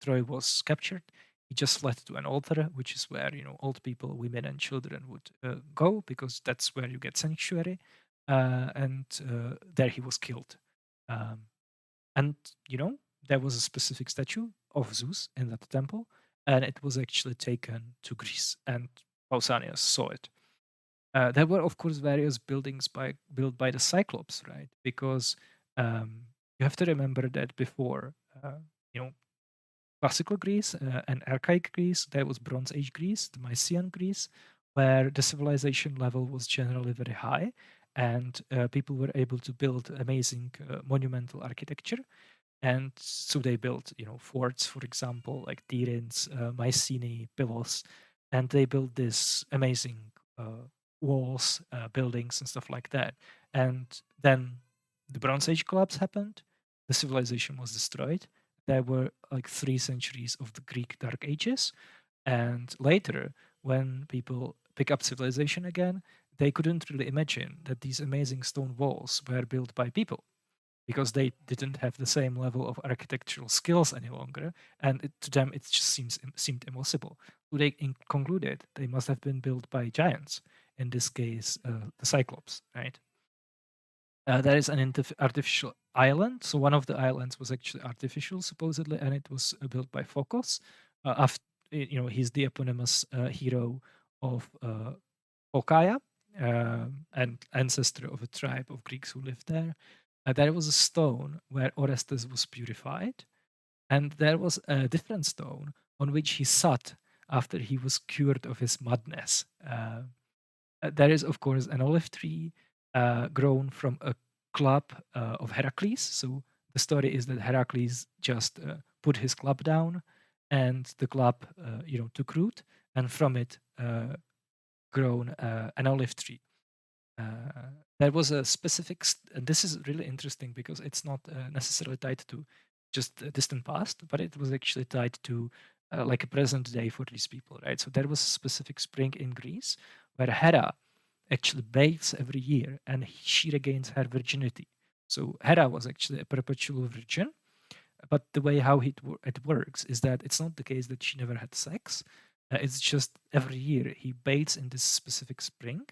Troy was captured, he just fled to an altar, which is where old people, women, and children would go, because that's where you get sanctuary. And there he was killed. Um, and there was a specific statue of Zeus in that temple, and it was actually taken to Greece, and Pausanias saw it. There were, of course, various buildings built by the Cyclops, right? Because you have to remember that before, you know, classical Greece and archaic Greece, there was Bronze Age Greece, the Mycenaean Greece, where the civilization level was generally very high, and people were able to build amazing monumental architecture. And so they built, forts, for example, like Tirins, Mycenae, Pylos, and they built this amazing walls, buildings, and stuff like that. And then the Bronze Age collapse happened. The civilization was destroyed. There were like 3 centuries of the Greek Dark Ages, and later, when people pick up civilization again, they couldn't really imagine that these amazing stone walls were built by people, because they didn't have the same level of architectural skills any longer, and to them it just seemed impossible. So they concluded they must have been built by giants. In this case, the Cyclops, right? There is an artificial island. So one of the islands was actually artificial, supposedly, and it was built by Phocos. After he's the eponymous hero of Phocaea, and ancestor of a tribe of Greeks who lived there. There was a stone where Orestes was purified, and there was a different stone on which he sat after he was cured of his madness. There is, of course, an olive tree grown from a club of Heracles. So the story is that Heracles just put his club down, and the club, took root, and from it grown an olive tree. There was a specific, and this is really interesting because it's not necessarily tied to just the distant past, but it was actually tied to like a present day for these people, right? So there was a specific spring in Greece where Hera actually bathes every year, and she regains her virginity. So Hera was actually a perpetual virgin, but the way how it works is that it's not the case that she never had sex. It's just every year he bathes in this specific spring,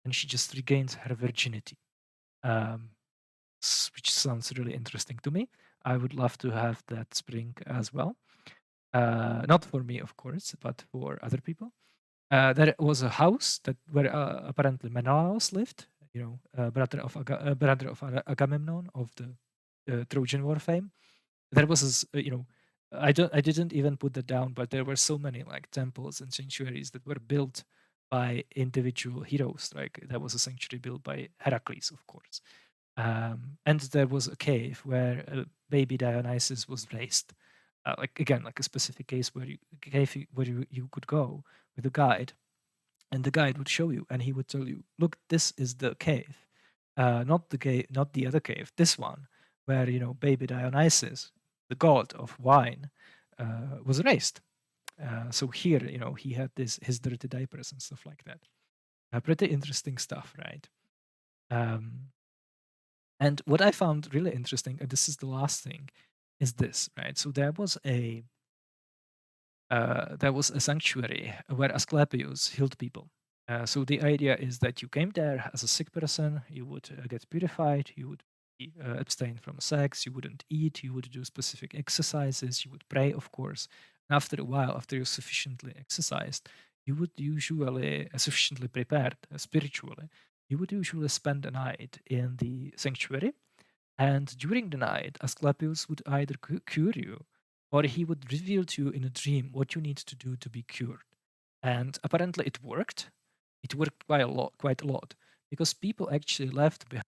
and she just regains her virginity, um, which sounds really interesting to me. I would love to have that spring as well. Not for me, of course, but for other people. There was a house that where apparently Menelaus lived, brother of Agamemnon of the Trojan War fame. There was this, I didn't even put that down, but there were so many like temples and sanctuaries that were built by individual heroes. Like there was a sanctuary built by Heracles, of course, and there was a cave where baby Dionysus was raised. Like again, like a specific case where you could go with a guide, and the guide would show you, and he would tell you, "Look, this is the cave, not the cave, not the other cave. This one, where baby Dionysus, the god of wine, was raised." So here, he had his dirty diapers and stuff like that. Pretty interesting stuff, right? Um, and what I found really interesting, and this is the last thing, is this, right? So there was a sanctuary where Asclepius healed people. So the idea is that you came there as a sick person, you would get purified, you would abstain from sex, you wouldn't eat, you would do specific exercises, you would pray, of course. And after a while, after you're sufficiently exercised, you would usually sufficiently prepared spiritually. You would usually spend a night in the sanctuary, and during the night, Asclepius would either cure you, or he would reveal to you in a dream what you need to do to be cured. And apparently it worked. It worked quite a lot, because people actually left behind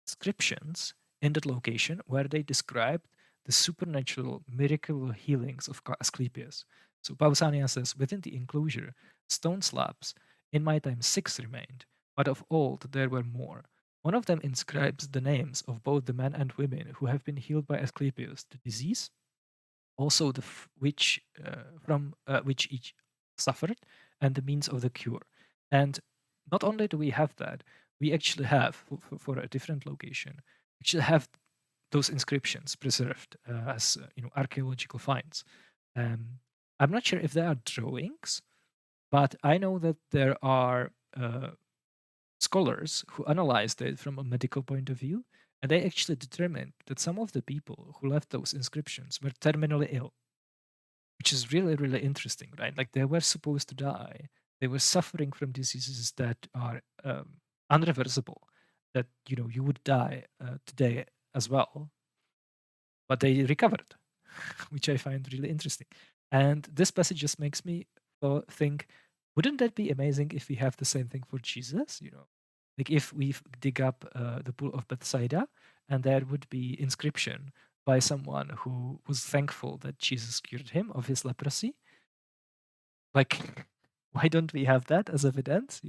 inscriptions in that location where they described the supernatural miracle healings of Asclepius. So Pausanias says, within the enclosure, stone slabs, in my time 6 remained, but of old there were more. One of them inscribes the names of both the men and women who have been healed by Asclepius, the disease, also from which each suffered, and the means of the cure. And not only do we have that, we actually have for a different location, actually have those inscriptions preserved as archaeological finds. Um, I'm not sure if they are drawings, but I know that there are scholars who analyzed it from a medical point of view, and they actually determined that some of the people who left those inscriptions were terminally ill, which is really, really interesting, right? Like they were supposed to die. They were suffering from diseases that are unreversible, that you would die today as well, but they recovered, which I find really interesting. And this passage just makes me think, wouldn't that be amazing if we have the same thing for Jesus? Like if we dig up the pool of Bethsaida, and there would be inscription by someone who was thankful that Jesus cured him of his leprosy. Like, why don't we have that as evidence?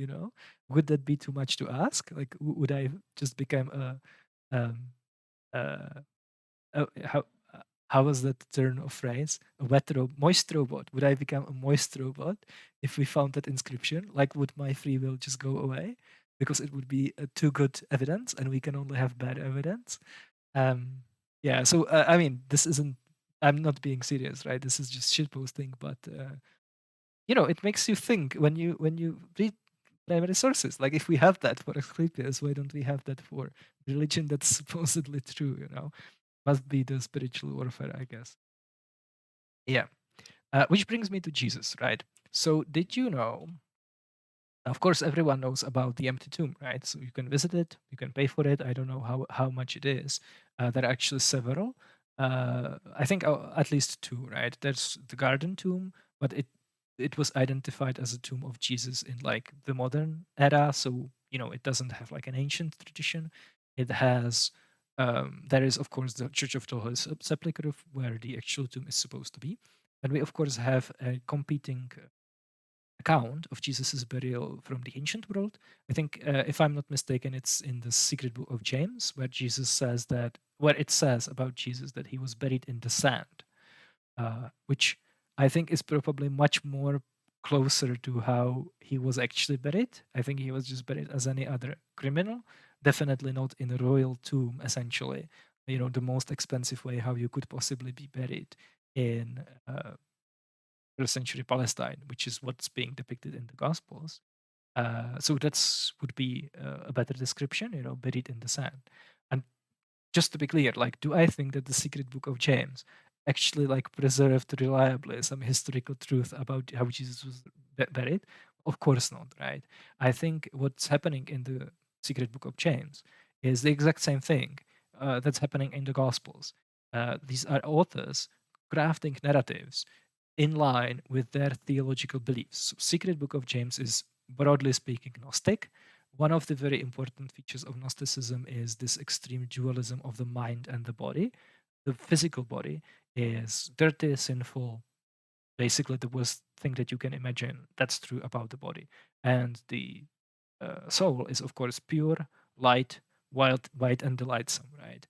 Would that be too much to ask? Like, would I just become um, uh, how how was that turn of phrase? A moist robot. Would I become a moist robot if we found that inscription? Like, would my free will just go away because it would be too good evidence, and we can only have bad evidence? Yeah. So I mean, this isn't. I'm not being serious, right? This is just shitposting, but it makes you think when you read primary sources. Like, if we have that for Asclepius, why don't we have that for religion that's supposedly true? Must be the spiritual warfare, I guess. Yeah. Which brings me to Jesus, right? So, did you know? Of course, everyone knows about the empty tomb, right? So you can visit it, you can pay for it. I don't know how much it is. There are actually several. I think at least two, right? There's the garden tomb, but it was identified as a tomb of Jesus in like the modern era, so it doesn't have like an ancient tradition. It has there is of course the Church of the Holy Sepulchre where the actual tomb is supposed to be, and we of course have a competing account of Jesus's burial from the ancient world. I think, if I'm not mistaken, it's in the Secret Book of James, where it says about Jesus that he was buried in the sand, which I think is probably much more closer to how he was actually buried. I think he was just buried as any other criminal, definitely not in a royal tomb, essentially. The most expensive way how you could possibly be buried in first century Palestine, which is what's being depicted in the Gospels. So that's would be a better description, buried in the sand. And just to be clear, like, do I think that the Secret Book of James actually like preserved reliably some historical truth about how Jesus was buried? Of course not, right? I think what's happening in the Secret Book of James is the exact same thing that's happening in the Gospels. These are authors crafting narratives in line with their theological beliefs. So Secret Book of James is, broadly speaking, Gnostic. One of the very important features of Gnosticism is this extreme dualism of the mind and the body. The physical body is dirty, sinful, basically the worst thing that you can imagine. That's true about the body. And the soul is, of course, pure, light, white, and delightsome, right?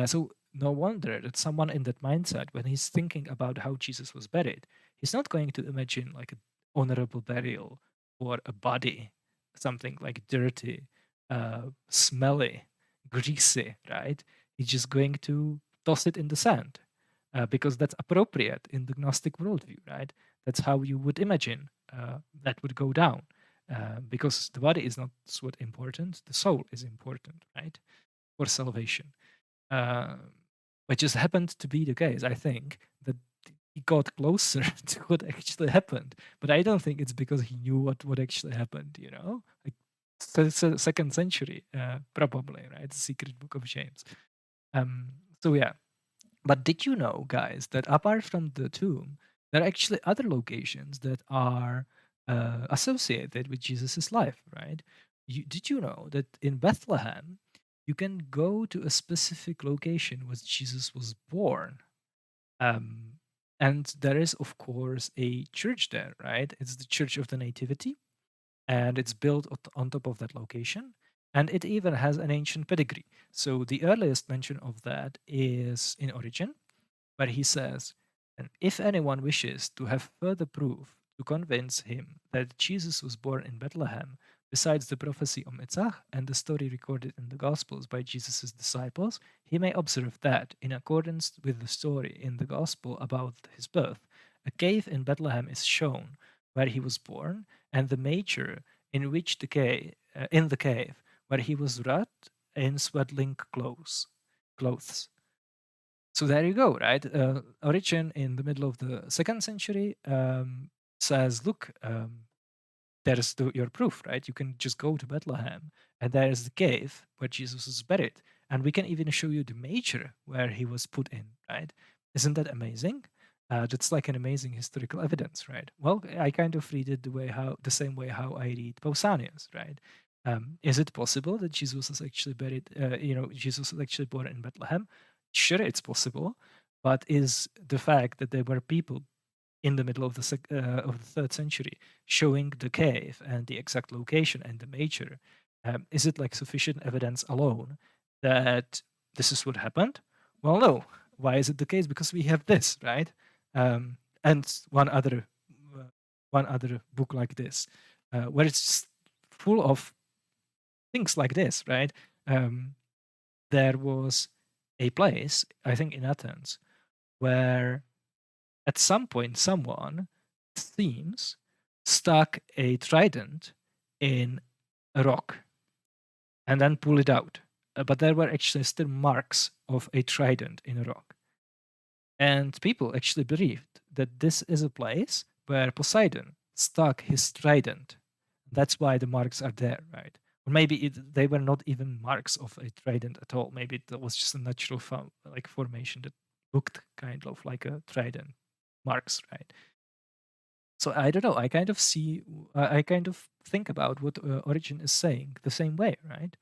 So no wonder that someone in that mindset, when he's thinking about how Jesus was buried, he's not going to imagine like an honorable burial or a body, something like dirty, smelly, greasy, right? He's just going to toss it in the sand because that's appropriate in the Gnostic worldview, right? That's how you would imagine that would go down because the body is not what important, the soul is important, right? For salvation. Uh, which just happened to be the case, I think, that he got closer to what actually happened. But I don't think it's because he knew what actually happened, Like, second century, probably, right? The Secret Book of James. Um, so, yeah. But did you know, guys, that apart from the tomb, there are actually other locations that are associated with Jesus' life, right? Did you know that in Bethlehem, you can go to a specific location where Jesus was born? Um, and there is, of course, a church there, right? It's the Church of the Nativity, and it's built on top of that location. And it even has an ancient pedigree. So the earliest mention of that is in Origin, where he says, And if anyone wishes to have further proof to convince him that Jesus was born in Bethlehem, besides the prophecy of Mitzach and the story recorded in the Gospels by Jesus' disciples, he may observe that, in accordance with the story in the Gospel about his birth, a cave in Bethlehem is shown where he was born, and the manger in the cave where he was wrapped in swaddling clothes. So there you go, right? Origin in the middle of the 2nd century says, look, there's your proof, right? You can just go to Bethlehem, and there is the cave where Jesus was buried, and we can even show you the manger where he was put in, right? Isn't that amazing? That's like an amazing historical evidence, right? Well, I kind of read it the same way how I read Pausanias, right? Is it possible that Jesus was actually buried? Jesus was actually born in Bethlehem. Sure, it's possible, but is the fact that there were people in the middle of the 3rd century, showing the cave and the exact location and the manger. Is it like sufficient evidence alone that this is what happened? Well, no. Why is it the case? Because we have this, right? And uh, one other book like this, where it's full of things like this, right? There was a place, I think in Athens, where at some point someone, seems, stuck a trident in a rock and then pull it out. But there were actually still marks of a trident in a rock. And people actually believed that this is a place where Poseidon stuck his trident. That's why the marks are there, right? Or maybe they were not even marks of a trident at all. Maybe that was just a natural formation that looked kind of like a trident marks, right? So I don't know. I kind of think about what Origin is saying the same way, right?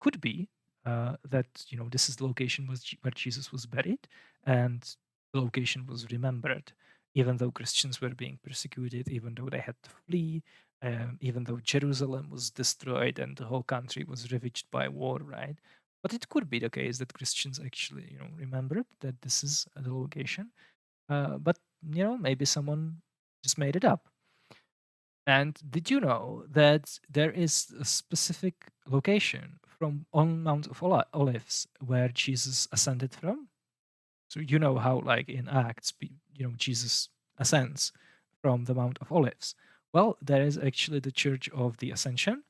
Could be that this is the location where Jesus was buried, and the location was remembered, even though Christians were being persecuted, even though they had to flee, even though Jerusalem was destroyed and the whole country was ravaged by war, right? But it could be the case that Christians actually, remembered that this is the location, but maybe someone just made it up. And did you know that there is a specific location from on Mount of Olives where Jesus ascended from? So you know how, like in Acts, Jesus ascends from the Mount of Olives. Well, there is actually the Church of the Ascension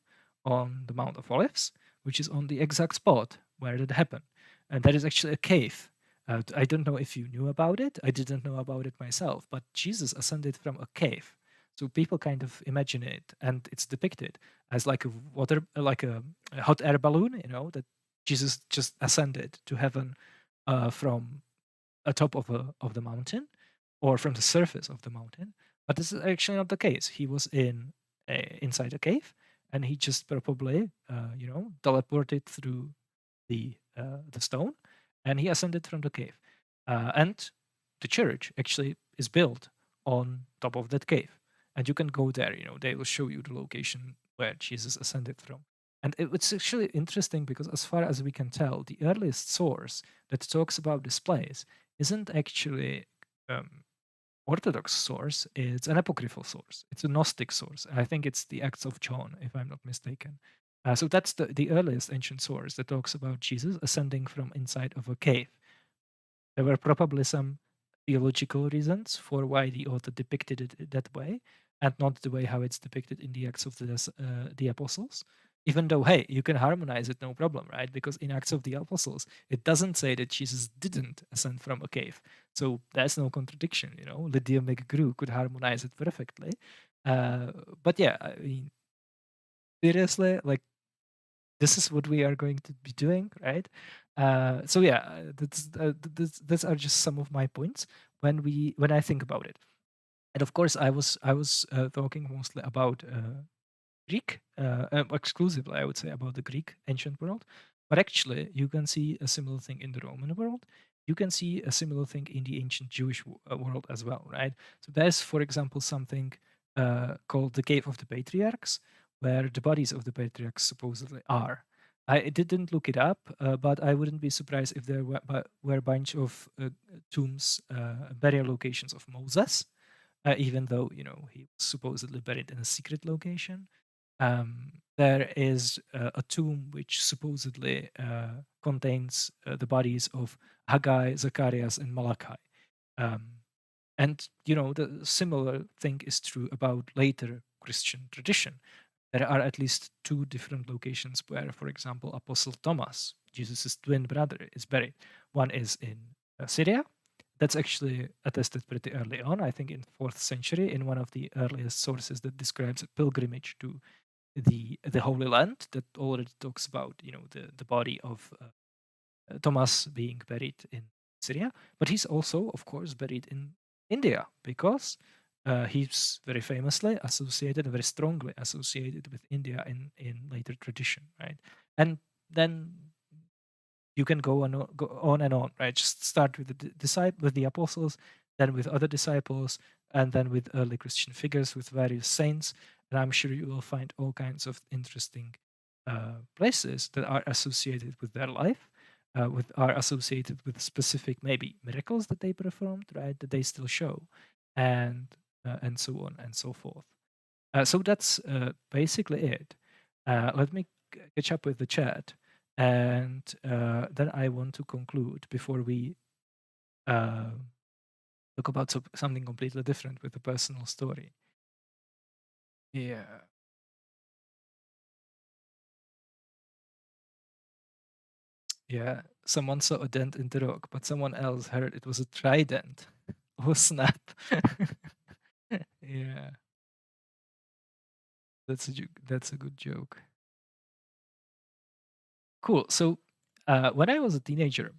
on the Mount of Olives, which is on the exact spot where that happened. And there is actually a cave. I don't know if you knew about it. I didn't know about it myself, but Jesus ascended from a cave. So people kind of imagine it, and it's depicted as like a hot air balloon, that Jesus just ascended to heaven from atop of the mountain or from the surface of the mountain. But this is actually not the case. He was inside a cave, and he just probably teleported through the stone, and he ascended from the cave. And the church actually is built on top of that cave, and you can go there. They will show you the location where Jesus ascended from. And it's actually interesting because, as far as we can tell, the earliest source that talks about this place isn't actually Orthodox source. It's an apocryphal source. It's a Gnostic source. I think it's the Acts of John, if I'm not mistaken. So that's the earliest ancient source that talks about Jesus ascending from inside of a cave. There were probably some theological reasons for why the author depicted it that way, and not the way how it's depicted in the Acts of the Apostles. Even though, hey, you can harmonize it, no problem, right? Because in Acts of the Apostles, it doesn't say that Jesus didn't ascend from a cave. So there's no contradiction, Lydia McGrew could harmonize it perfectly. But yeah, I mean, seriously, like, this is what we are going to be doing, right? So yeah, these are just some of my points when I think about it. And of course, I was talking mostly about Greek, exclusively, I would say, about the Greek ancient world. But actually, you can see a similar thing in the Roman world. You can see a similar thing in the ancient Jewish world as well, right? So there's, for example, something called the Cave of the Patriarchs, where the bodies of the patriarchs supposedly are. I didn't look it up, but I wouldn't be surprised if there were a bunch of tombs, burial locations of Moses, even though he was supposedly buried in a secret location. There is a tomb which supposedly contains the bodies of Haggai, Zacharias, and Malachi. Um, and the similar thing is true about later Christian tradition. There are at least two different locations where, for example, Apostle Thomas, Jesus' twin brother, is buried. One is in Syria. That's actually attested pretty early on, I think in 4th century, in one of the earliest sources that describes a pilgrimage to the Holy Land that already talks about the body of Thomas being buried in Syria, but he's also, of course, buried in India because he's very famously associated, very strongly associated with India in later tradition, right? And then you can go on and on, right? Just start with with the apostles, then with other disciples, and then with early Christian figures, with various saints, and I'm sure you will find all kinds of interesting places that are associated with their life, are associated with specific maybe miracles that they performed, right? That they still show, and so on and so forth. So that's basically it. Let me catch up with the chat, and then I want to conclude before we uh, talk about something completely different with a personal story. Yeah. Yeah, someone saw a dent in the rock, but someone else heard it was a trident. Oh snap! Yeah, that's a good joke. Cool. So, when I was a teenager,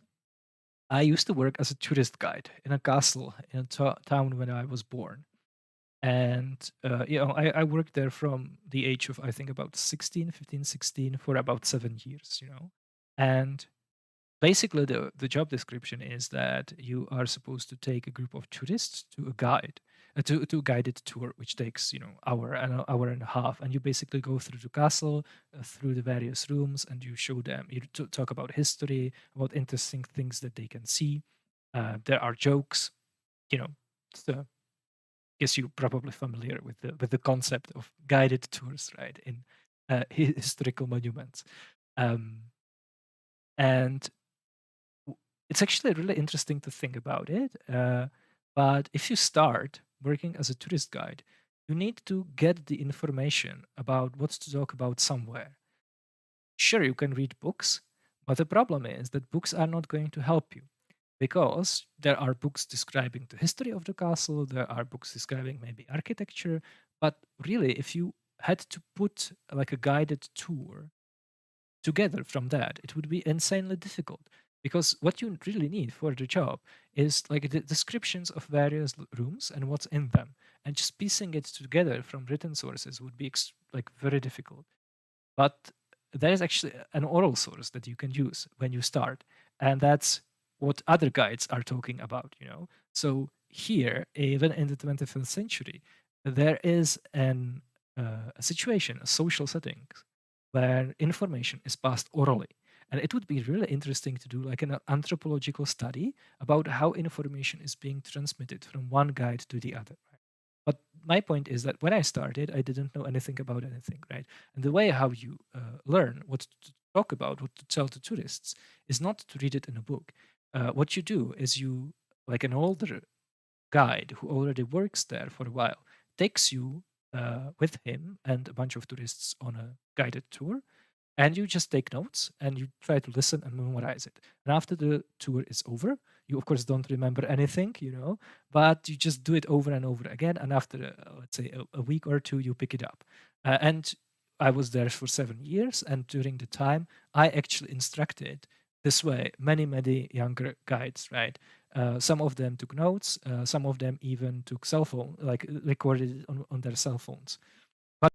I used to work as a tourist guide in a castle in a town when I was born. And I worked there from the age of, I think, about 16, 15, 16 for about 7 years. And basically the job description is that you are supposed to take a group of tourists to a to a guided tour, which takes hour and a half, and you basically go through the castle, through the various rooms, and you show them, you talk about history, about interesting things that they can see. There are jokes, you know so guess you're probably familiar with the concept of guided tours, right, in historical monuments. Um, and it's actually really interesting to think about it. But if you start working as a tourist guide, you need to get the information about what to talk about somewhere. Sure, you can read books, but the problem is that books are not going to help you because there are books describing the history of the castle, there are books describing maybe architecture, but really, if you had to put like a guided tour together from that, it would be insanely difficult because what you really need for the job is like the descriptions of various rooms and what's in them, and just piecing it together from written sources would be like very difficult. But there is actually an oral source that you can use when you start, and that's what other guides are talking about. So here, even in the 21st century, there is a situation, a social setting where information is passed orally. And it would be really interesting to do like an anthropological study about how information is being transmitted from one guide to the other. Right? But my point is that when I started, I didn't know anything about anything, right? And the way how you learn what to talk about, what to tell to tourists, is not to read it in a book. What you do is like an older guide who already works there for a while, takes you with him and a bunch of tourists on a guided tour, and you just take notes and you try to listen and memorize it. And after the tour is over, you of course don't remember anything, but you just do it over and over again. And after, let's say, a week or two, you pick it up. And I was there for 7 years, and during the time, I actually instructed this way many, many younger guides, right? Some of them took notes, some of them even took cell phone, like recorded it on their cell phones. But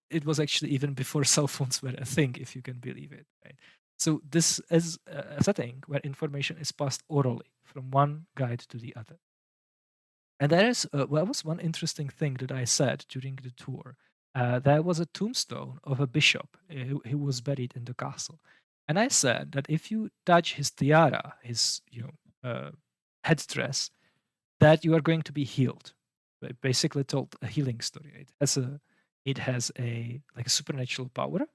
it was actually even before cell phones were a thing, if you can believe it, right? So this is a setting where information is passed orally from one guide to the other. And there is was one interesting thing that I said during the tour. there was a tombstone of a bishop who was buried in the castle. And I said that if you touch his tiara, his headdress, that you are going to be healed. It basically told a healing story. It has a like a supernatural power,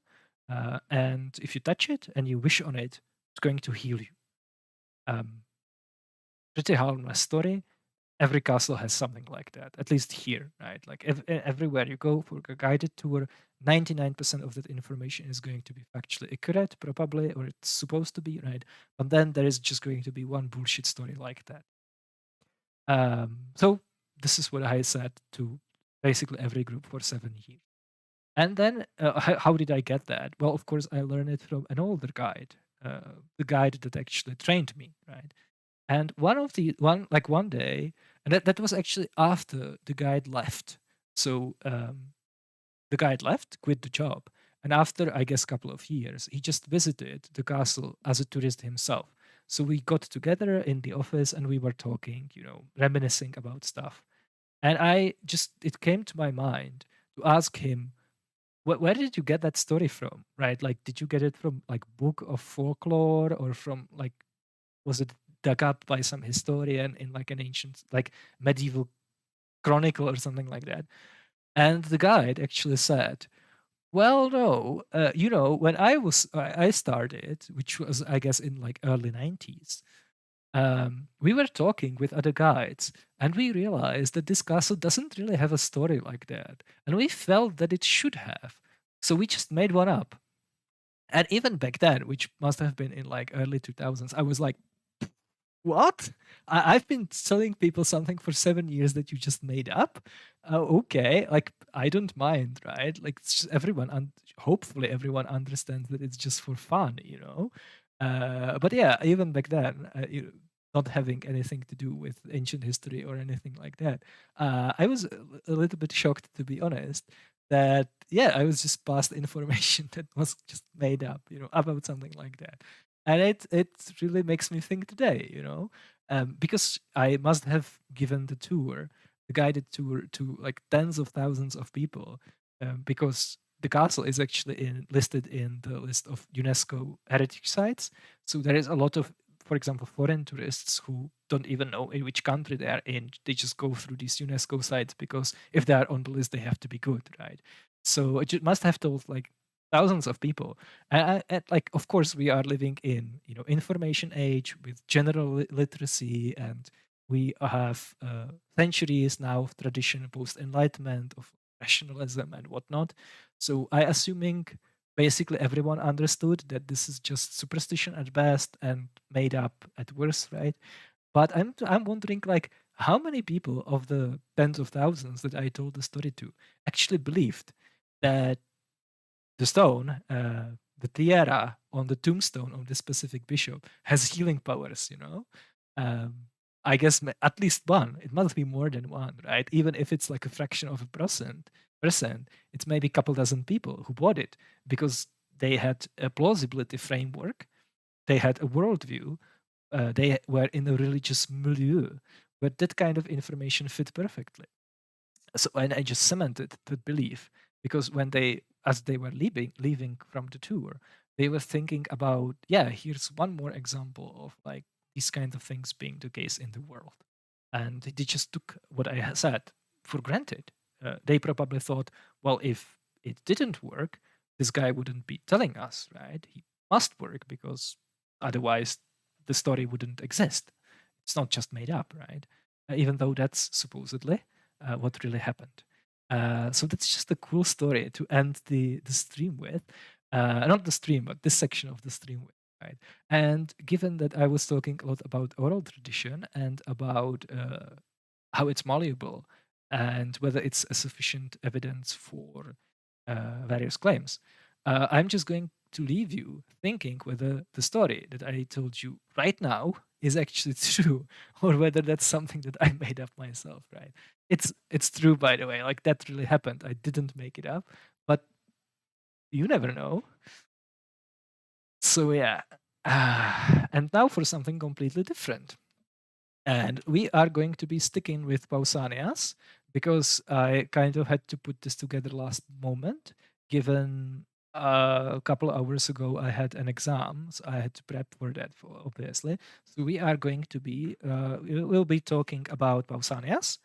and if you touch it and you wish on it, it's going to heal you. Um, Pretty harmless story. Every castle has something like that, at least here, right? Like everywhere you go for a guided tour, 99% of that information is going to be factually accurate, probably, or it's supposed to be, right? But then there is just going to be one bullshit story like that. So this is what I said to basically every group for 7 years. And then how did I get that? Well, of course, I learned it from an older guide, the guide that actually trained me, right? And one day, and that was actually after the guide left. So the guide left, quit the job, and after I guess a couple of years, he just visited the castle as a tourist himself. So we got together in the office and we were talking, reminiscing about stuff. And it came to my mind to ask him, where did you get that story from? Right? Like, did you get it from like book of folklore or from like, was it dug up by some historian in like an ancient, like medieval chronicle or something like that? And the guide actually said, well, no, when I started, which was, I guess, in like early 90s, we were talking with other guides and we realized that this castle doesn't really have a story like that. And we felt that it should have. So we just made one up. And even back then, which must have been in like early 2000s, I was like, what? I've been telling people something for 7 years that you just made up. Okay, like I don't mind, right? Like it's just hopefully everyone understands that it's just for fun. But yeah, even back then, not having anything to do with ancient history or anything like that, I was a little bit shocked, to be honest. That yeah, I was just passed information that was just made up, about something like that. And it really makes me think today, because I must have given the guided tour to like tens of thousands of people, because the castle is actually listed in the list of UNESCO heritage sites. So there is a lot of, for example, foreign tourists who don't even know in which country they are in. They just go through these UNESCO sites because if they are on the list, they have to be good, right? So it must have told like thousands of people. And like, of course, we are living in information age with general literacy, and we have centuries now of tradition post enlightenment of rationalism and whatnot. So I assuming basically everyone understood that this is just superstition at best and made up at worst, right? But I'm wondering, like, how many people of the tens of thousands that I told the story to actually believed that the stone, the tiara on the tombstone of the specific bishop has healing powers. Um, I guess at least one. It must be more than one, right? Even if it's like a fraction of a percent, it's maybe a couple dozen people who bought it because they had a plausibility framework, they had a worldview, they were in a religious milieu where that kind of information fit perfectly. So, and I just cemented that belief because as they were leaving from the tour, they were thinking about, yeah, here's one more example of like these kinds of things being the case in the world, and they just took what I said for granted. They probably thought, well, if it didn't work, this guy wouldn't be telling us, right? He must work because otherwise the story wouldn't exist. It's not just made up, right? Even though that's supposedly what really happened. So that's just a cool story to end the stream with. Not the stream, but this section of the stream with, right? And given that I was talking a lot about oral tradition and about how it's malleable and whether it's a sufficient evidence for various claims, I'm just going to leave you thinking whether the story that I told you right now is actually true or whether that's something that I made up myself, right? It's true, by the way. Like that really happened. I didn't make it up, but you never know. So yeah. And now for something completely different. And we are going to be sticking with Pausanias because I kind of had to put this together last moment, given a couple of hours ago I had an exam, so I had to prep for that, obviously. So we are going to be, we'll be talking about Pausanias,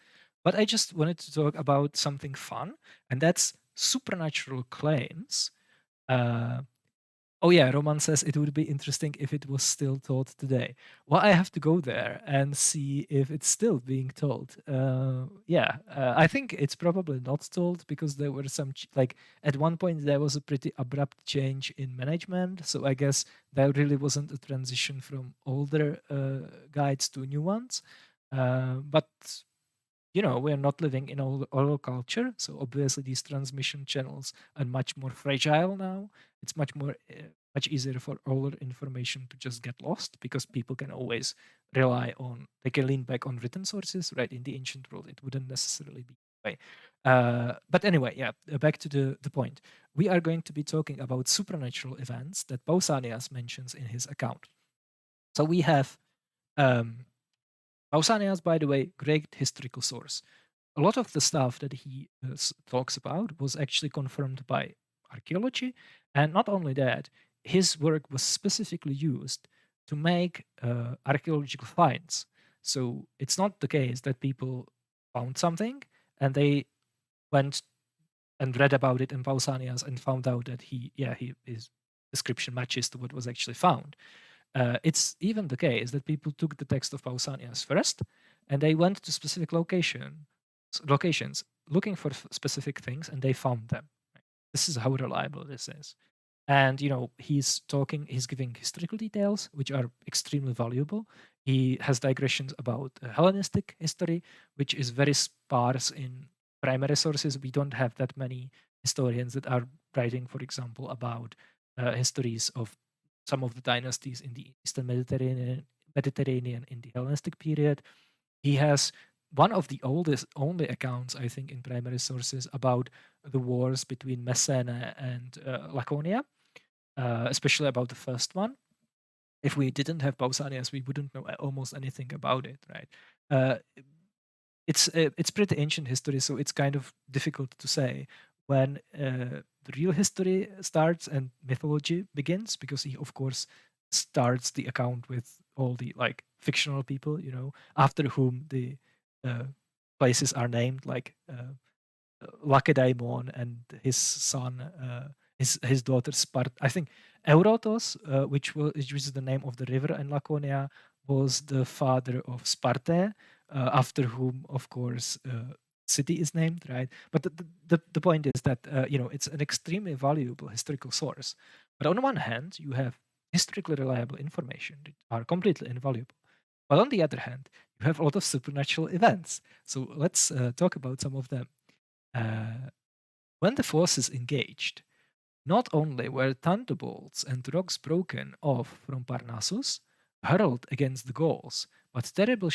but I just wanted to talk about something fun, and that's supernatural claims. Uh, Oh yeah, Roman says it would be interesting if it was still told today. Well, I have to go there and see if it's still being told. I think it's probably not told because there were some like at one point there was a pretty abrupt change in management. So I guess there really wasn't a transition from older guides to new ones. But we're not living in oral culture, so obviously these transmission channels are much more fragile now. It's much easier for older information to just get lost because people can always they can lean back on written sources, right? In the ancient world, it wouldn't necessarily be that way. But anyway, yeah, back to the point. We are going to be talking about supernatural events that Pausanias mentions in his account. So we have um, Pausanias, by the way, great historical source. A lot of the stuff that he talks about was actually confirmed by archaeology. And not only that, his work was specifically used to make archaeological finds. So it's not the case that people found something and they went and read about it in Pausanias and found out that his description matches to what was actually found. It's even the case that people took the text of Pausanias first, and they went to specific locations looking for specific things, and they found them. Right? This is how reliable this is. And he's giving historical details, which are extremely valuable. He has digressions about Hellenistic history, which is very sparse in primary sources. We don't have that many historians that are writing, for example, about histories of some of the dynasties in the Eastern Mediterranean in the Hellenistic period. He has one of the oldest only accounts, I think, in primary sources about the wars between Messene and Laconia, especially about the first one. If we didn't have Pausanias, we wouldn't know almost anything about it, right? Uh, it's pretty ancient history, so it's kind of difficult to say when the real history starts and mythology begins, because he, of course, starts the account with all the like fictional people, after whom the uh, places are named, like Lacedaemon and his son, his daughter Sparta. I think Eurotos, which is the name of the river in Laconia, was the father of Sparta, after whom, of course, city is named, right? But the point is that it's an extremely valuable historical source. But on one hand, you have historically reliable information that are completely invaluable. But on the other hand, you have a lot of supernatural events. So let's talk about some of them. Uh, when the forces engaged, not only were thunderbolts and rocks broken off from Parnassus, hurled against the Gauls, but terrible